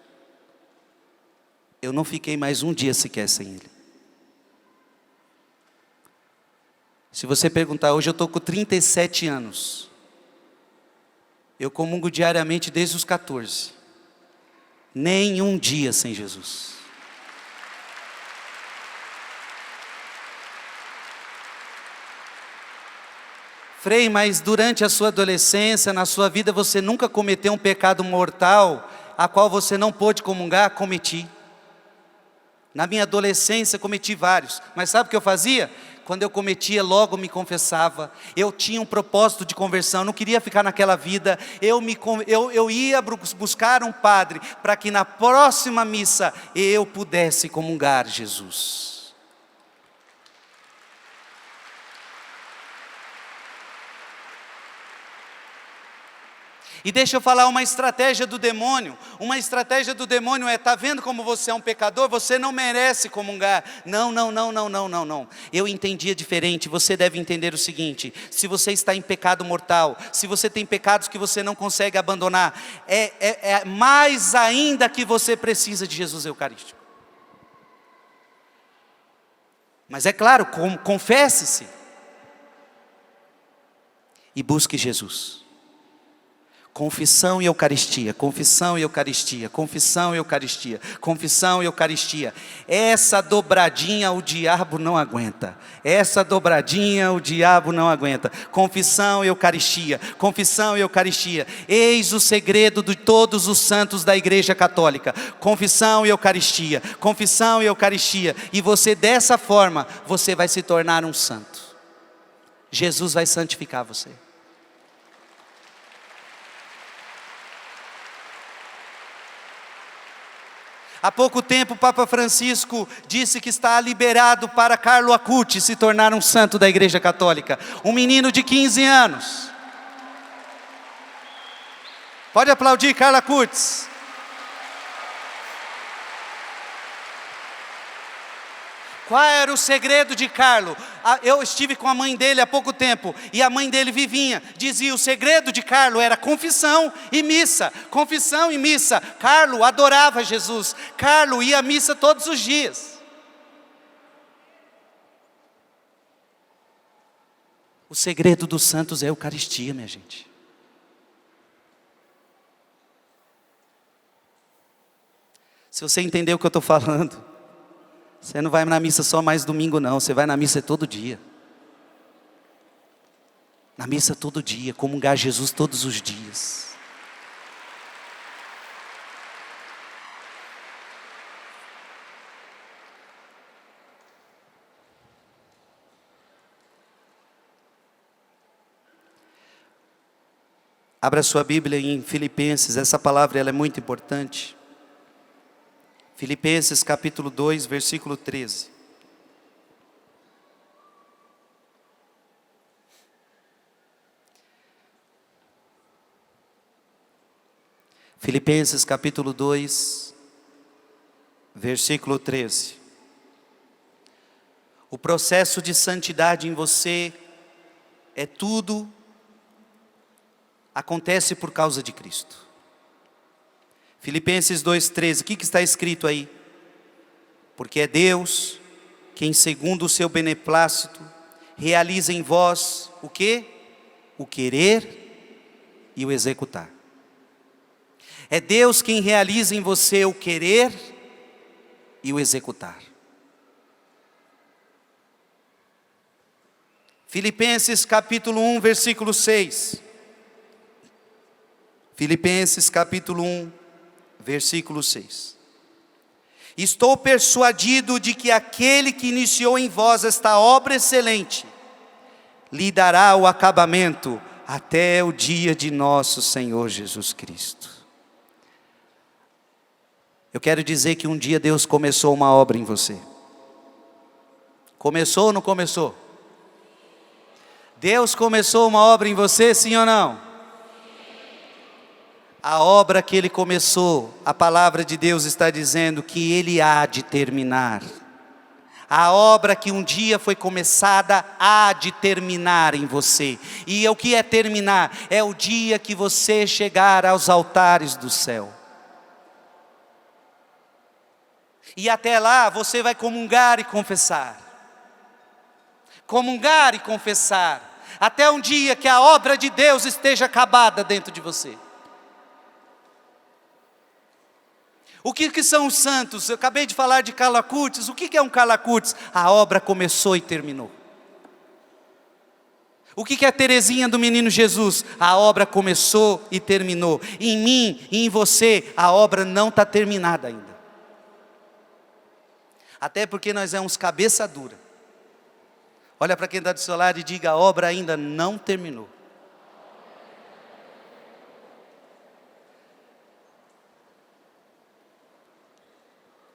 eu não fiquei mais um dia sequer sem Ele. Se você perguntar, hoje eu estou com 37 anos. Eu comungo diariamente desde os 14. Nem um dia sem Jesus. Frei, mas durante a sua adolescência, na sua vida, você nunca cometeu um pecado mortal, a qual você não pôde comungar? Cometi. Na minha adolescência, cometi vários. Mas sabe o que eu fazia? Quando eu cometia, logo me confessava. Eu tinha um propósito de conversão, eu não queria ficar naquela vida. Eu ia buscar um padre, para que na próxima missa, eu pudesse comungar Jesus. E deixa eu falar uma estratégia do demônio. Uma estratégia do demônio está vendo como você é um pecador? Você não merece comungar. Não. Eu entendia diferente. Você deve entender o seguinte: se você está em pecado mortal, se você tem pecados que você não consegue abandonar, é mais ainda que você precisa de Jesus Eucarístico. Mas é claro, confesse-se e busque Jesus. Confissão e Eucaristia, confissão e Eucaristia, confissão e Eucaristia, confissão e Eucaristia. Essa dobradinha o diabo não aguenta. Essa dobradinha o diabo não aguenta. Confissão e Eucaristia, confissão e Eucaristia. Eis o segredo de todos os santos da Igreja Católica. Confissão e Eucaristia, confissão e Eucaristia. E você dessa forma, você vai se tornar um santo. Jesus vai santificar você. Há pouco tempo o Papa Francisco disse que está liberado para Carlo Acutis se tornar um santo da Igreja Católica. Um menino de 15 anos. Pode aplaudir Carlo Acutis. Qual era o segredo de Carlo? Eu estive com a mãe dele há pouco tempo, e a mãe dele Vivinha dizia: o segredo de Carlo era confissão e missa. Confissão e missa. Carlo adorava Jesus. Carlo ia à missa todos os dias. O segredo dos santos é a Eucaristia, minha gente. Se você entender o que eu estou falando, você não vai na missa só mais domingo não, você vai na missa todo dia. Na missa todo dia, comungar Jesus todos os dias. Abra sua Bíblia em Filipenses, essa palavra ela é muito importante. Filipenses capítulo 2, versículo 13. Filipenses capítulo 2, versículo 13. O processo de santidade em você acontece por causa de Cristo. Filipenses 2,13, o que está escrito aí? Porque é Deus quem, segundo o seu beneplácito, realiza em vós o quê? O querer e o executar. É Deus quem realiza em você o querer e o executar. Filipenses capítulo 1, versículo 6. Filipenses capítulo 1, versículo 6. Estou persuadido de que aquele que iniciou em vós esta obra excelente, lhe dará o acabamento até o dia de nosso Senhor Jesus Cristo. Eu quero dizer que um dia Deus começou uma obra em você. Começou ou não começou? Deus começou uma obra em você, sim ou não? A obra que Ele começou, a palavra de Deus está dizendo que Ele há de terminar. A obra que um dia foi começada há de terminar em você. E o que é terminar? É o dia que você chegar aos altares do céu. E até lá você vai comungar e confessar. Comungar e confessar. Até um dia que a obra de Deus esteja acabada dentro de você. O que são os santos? Eu acabei de falar de Carla Curtis. O que é um Carla Curtis? A obra começou e terminou. O que é a Terezinha do Menino Jesus? A obra começou e terminou. Em mim e em você, a obra não está terminada ainda. Até porque nós é uns cabeça dura. Olha para quem está do seu lado e diga: a obra ainda não terminou.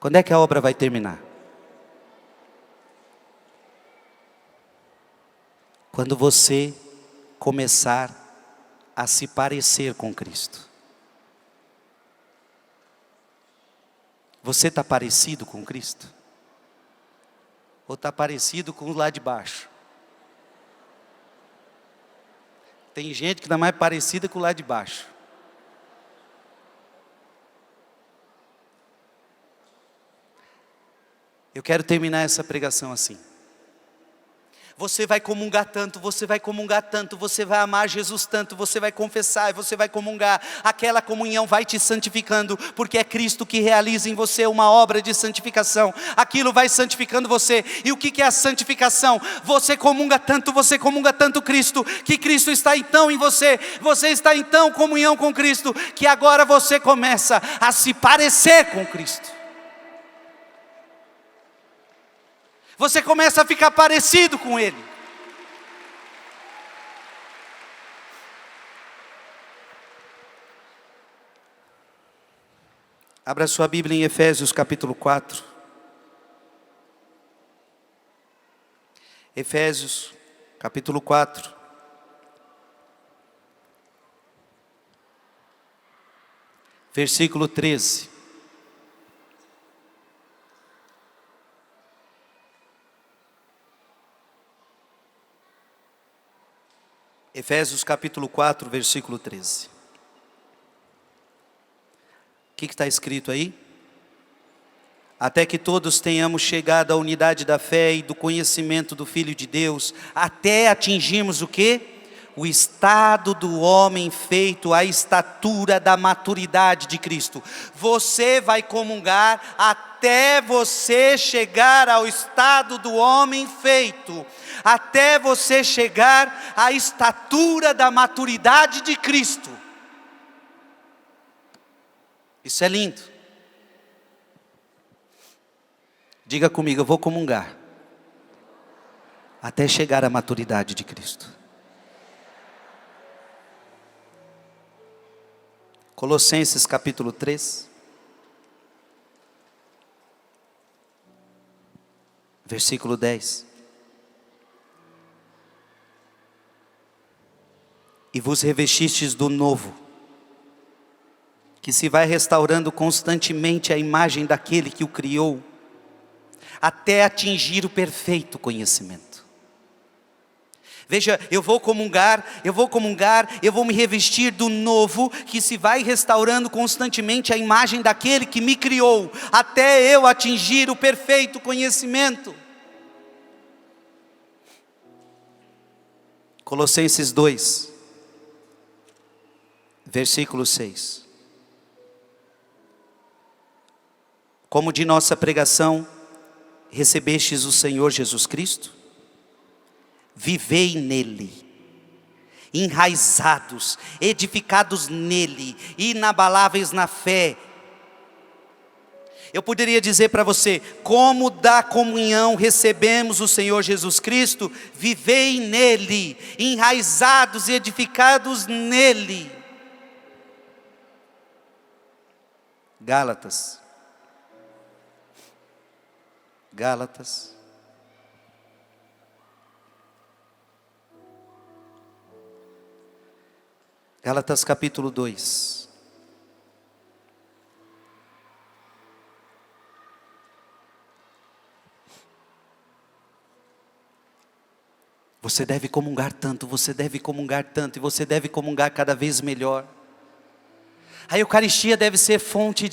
Quando é que a obra vai terminar? Quando você começar a se parecer com Cristo. Você está parecido com Cristo? Ou está parecido com o lá de baixo? Tem gente que está mais parecida com o lá de baixo. Eu quero terminar essa pregação assim. Você vai comungar tanto, você vai comungar tanto, você vai amar Jesus tanto, você vai confessar e você vai comungar. Aquela comunhão vai te santificando, porque é Cristo que realiza em você uma obra de santificação. Aquilo vai santificando você. E o que é a santificação? Você comunga tanto Cristo, que Cristo está então em você. Você está então em comunhão com Cristo, que agora você começa a se parecer com Cristo. Você começa a ficar parecido com Ele. Abra sua Bíblia em Efésios capítulo 4. Efésios capítulo 4. Versículo 13. Efésios capítulo 4, versículo 13. O que está escrito aí? Até que todos tenhamos chegado à unidade da fé e do conhecimento do Filho de Deus, até atingirmos o quê? O estado do homem feito à estatura da maturidade de Cristo. Você vai comungar até você chegar ao estado do homem feito, até você chegar à estatura da maturidade de Cristo. Isso é lindo. Diga comigo: eu vou comungar até chegar à maturidade de Cristo. Colossenses capítulo 3, versículo 10. E vos revestistes do novo, que se vai restaurando constantemente a imagem daquele que o criou, até atingir o perfeito conhecimento. Veja, eu vou comungar, eu vou me revestir do novo, que se vai restaurando constantemente a imagem daquele que me criou, até eu atingir o perfeito conhecimento. Colossenses 2, versículo 6. Como de nossa pregação recebestes o Senhor Jesus Cristo, vivei nele, enraizados, edificados nele, inabaláveis na fé. Eu poderia dizer para você, como da comunhão recebemos o Senhor Jesus Cristo, vivei nele, enraizados e edificados nele. Gálatas. Gálatas capítulo 2. Você deve comungar tanto, você deve comungar tanto, e você deve comungar cada vez melhor. A Eucaristia deve ser fonte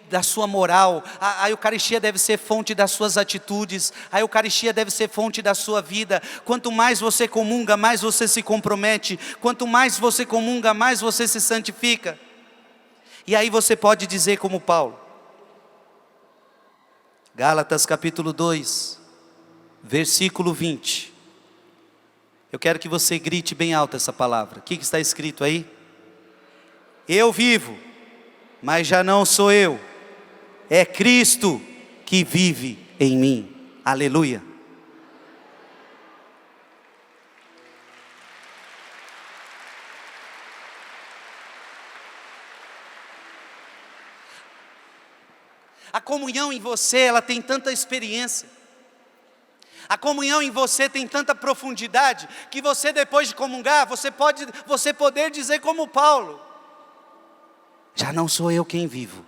da sua moral, a Eucaristia deve ser fonte das suas atitudes, a Eucaristia deve ser fonte da sua vida. Quanto mais você comunga, mais você se compromete, quanto mais você comunga, mais você se santifica. E aí você pode dizer como Paulo, Gálatas capítulo 2, versículo 20. Eu quero que você grite bem alto essa palavra. O que está escrito aí? Eu vivo, mas já não sou eu, é Cristo que vive em mim. Aleluia. A comunhão em você, ela tem tanta experiência. A comunhão em você tem tanta profundidade, que você depois de comungar, você poder dizer como Paulo, já não sou eu quem vivo,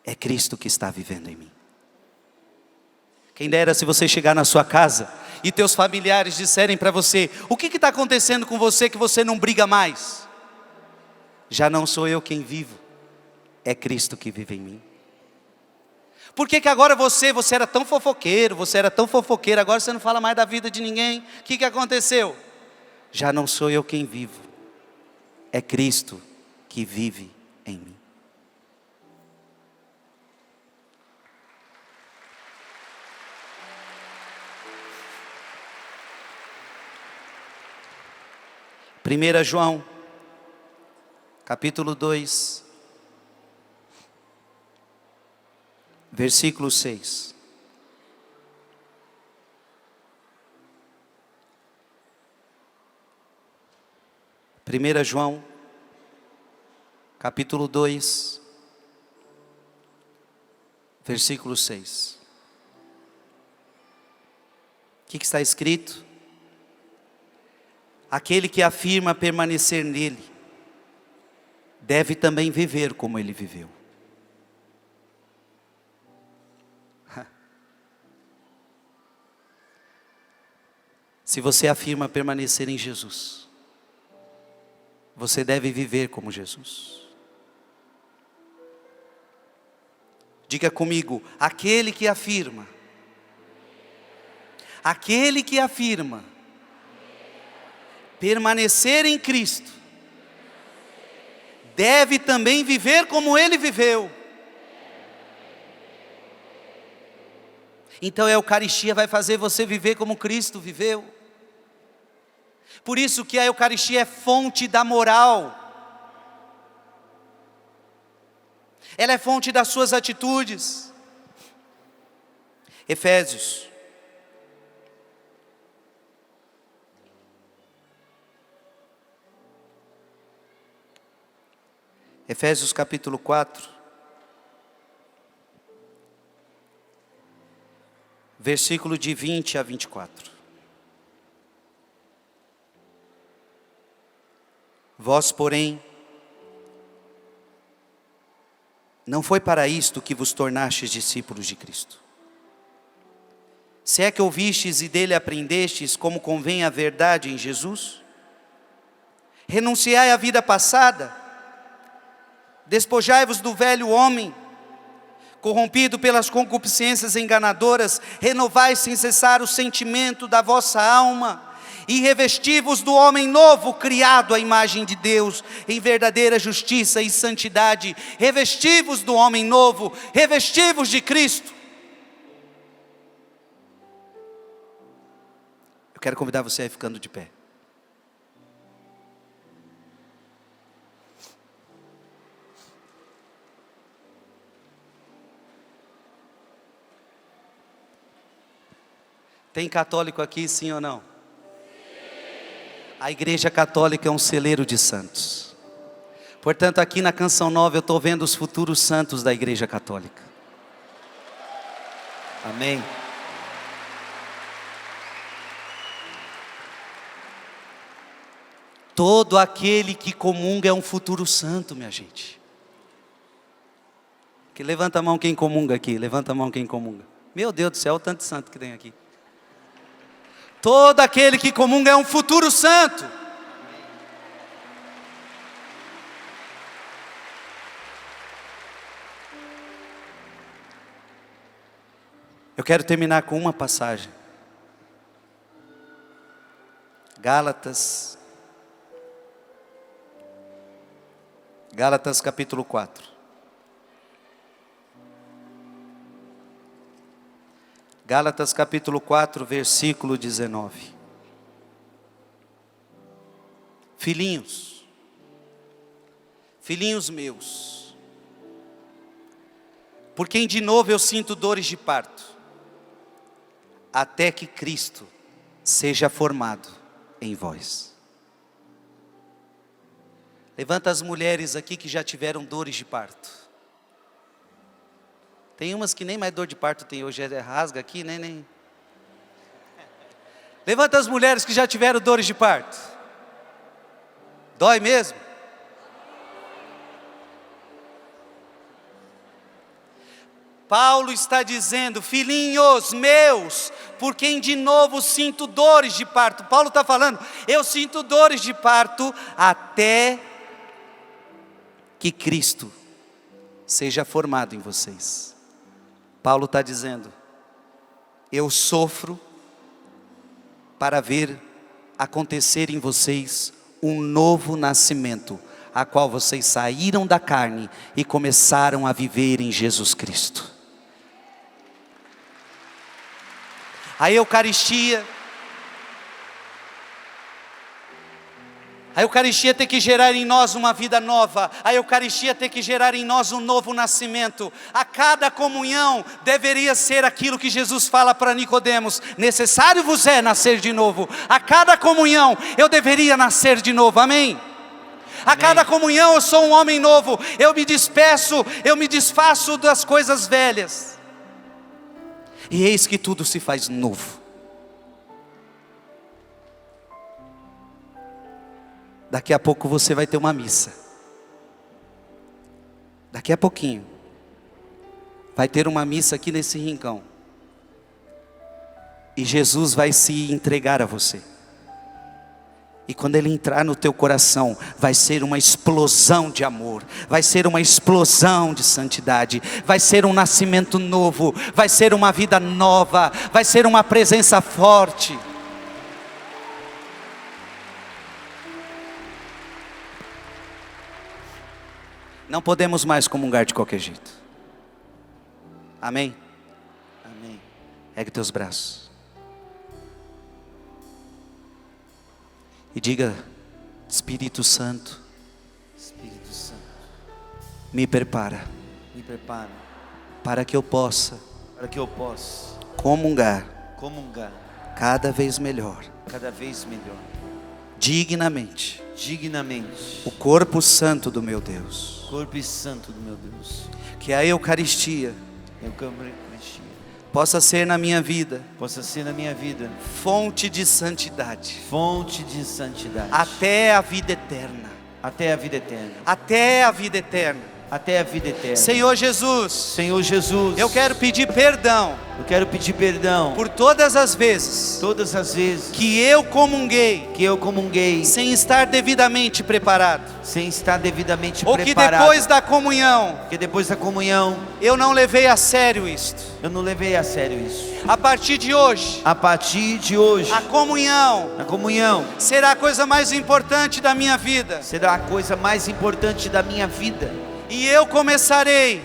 é Cristo que está vivendo em mim. Quem dera se você chegar na sua casa e teus familiares disserem para você, o que está acontecendo com você que você não briga mais? Já não sou eu quem vivo, é Cristo que vive em mim. Por que agora você era tão fofoqueiro, agora você não fala mais da vida de ninguém? O que aconteceu? Já não sou eu quem vivo, é Cristo que vive em mim. Primeira João, capítulo 2, versículo 6. Primeira João, capítulo 2, versículo 6. O que está escrito? Aquele que afirma permanecer nele, deve também viver como ele viveu. Se você afirma permanecer em Jesus, você deve viver como Jesus. Diga comigo, aquele que afirma permanecer em Cristo, deve também viver como ele viveu. Então a Eucaristia vai fazer você viver como Cristo viveu. Por isso que a Eucaristia é fonte da moral. Ela é fonte das suas atitudes. Efésios. Efésios capítulo 4. Versículo de 20 a 24. Vós, porém, não foi para isto que vos tornastes discípulos de Cristo. Se é que ouvistes e dele aprendestes como convém a verdade em Jesus, renunciai à vida passada, despojai-vos do velho homem, corrompido pelas concupiscências enganadoras, renovai sem cessar o sentimento da vossa alma, e revesti-vos do homem novo, criado à imagem de Deus, em verdadeira justiça e santidade. Revesti-vos do homem novo, revesti-vos de Cristo. Eu quero convidar você a ir ficando de pé. Tem católico aqui, sim ou não? A Igreja Católica é um celeiro de santos. Portanto, aqui na Canção Nova eu estou vendo os futuros santos da Igreja Católica. Amém. Todo aquele que comunga é um futuro santo, minha gente. Que levanta a mão quem comunga aqui, levanta a mão quem comunga. Meu Deus do céu, o tanto de santo que tem aqui. Todo aquele que comunga é um futuro santo. Eu quero terminar com uma passagem. Gálatas capítulo 4. Gálatas capítulo 4, versículo 19. Filhinhos meus, por quem de novo eu sinto dores de parto, até que Cristo seja formado em vós. Levanta as mulheres aqui que já tiveram dores de parto. Tem umas que nem mais dor de parto tem hoje, rasga aqui, nem. Levanta as mulheres que já tiveram dores de parto. Dói mesmo? Paulo está dizendo, filhinhos meus, por quem de novo sinto dores de parto. Paulo está falando, eu sinto dores de parto até que Cristo seja formado em vocês. Paulo está dizendo, eu sofro para ver acontecer em vocês um novo nascimento, a qual vocês saíram da carne e começaram a viver em Jesus Cristo. A Eucaristia tem que gerar em nós uma vida nova. A Eucaristia tem que gerar em nós um novo nascimento. A cada comunhão deveria ser aquilo que Jesus fala para Nicodemos: necessário vos é nascer de novo. A cada comunhão eu deveria nascer de novo, amém? A cada comunhão eu sou um homem novo. Eu me despeço, eu me desfaço das coisas velhas. E eis que tudo se faz novo. Daqui a pouco você vai ter uma missa. Daqui a pouquinho vai ter uma missa aqui nesse rincão. E Jesus vai se entregar a você. E quando Ele entrar no teu coração, vai ser uma explosão de amor, vai ser uma explosão de santidade, vai ser um nascimento novo, vai ser uma vida nova, vai ser uma presença forte. Não podemos mais comungar de qualquer jeito. Amém? Amém. Ergue teus braços. E diga: Espírito Santo, me prepara para que eu possa comungar cada vez melhor, dignamente o corpo santo do meu Deus. Que a Eucaristia possa ser na minha vida fonte de santidade até a vida eterna. Senhor Jesus, eu quero pedir perdão por todas as vezes que eu comunguei sem estar devidamente preparado, ou que depois da comunhão eu não levei a sério isto. A partir de hoje, a comunhão será a coisa mais importante da minha vida. E eu começarei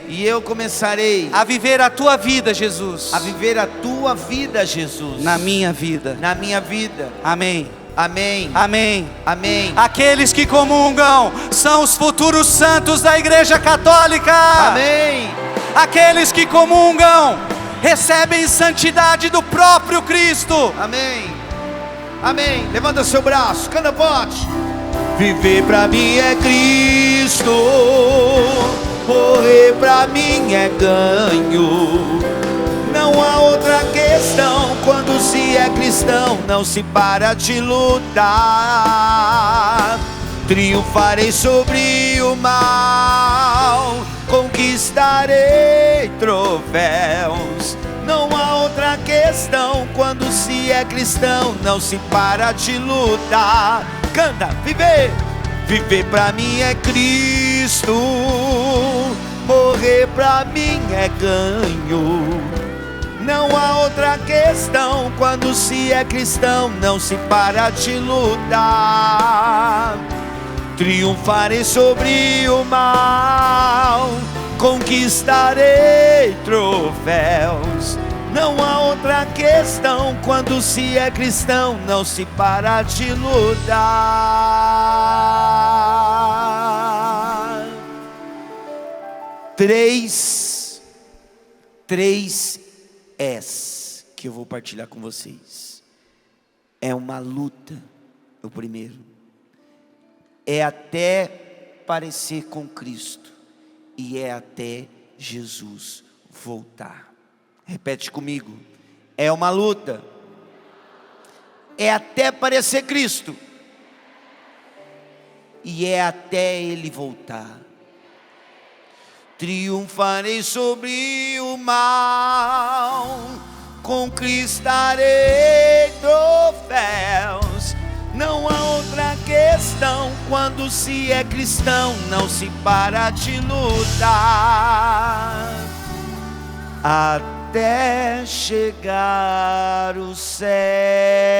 a viver a tua vida, Jesus.
a viver a tua vida, Jesus,
Na minha vida.
na minha vida.
Amém.
Amém.
Amém.
Amém.
Aqueles que comungam são os futuros santos da Igreja Católica.
Amém.
Aqueles que comungam recebem santidade do próprio Cristo.
Amém. Amém. Levanta seu braço, canta forte. Viver pra mim é Cristo, morrer pra mim é ganho. Não há outra questão, quando se é cristão, não se para de lutar. Triunfarei sobre o mal, conquistarei troféus. Não há outra questão, quando se é cristão, não se para de lutar. Canta, viver, viver pra mim é Cristo, morrer pra mim é ganho. Não há outra questão, quando se é cristão, não se para de lutar. Triunfarei sobre o mal, conquistarei troféus. Não há outra questão, quando se é cristão, não se para de lutar. Três S que eu vou partilhar com vocês. É uma luta, o primeiro. É até parecer com Cristo. E é até Jesus voltar. Repete comigo. É uma luta. É até parecer Cristo. E é até Ele voltar. Triunfarei sobre o mal, conquistarei troféus. Não há outra questão, quando se é cristão, não se para de lutar. Até chegar o céu.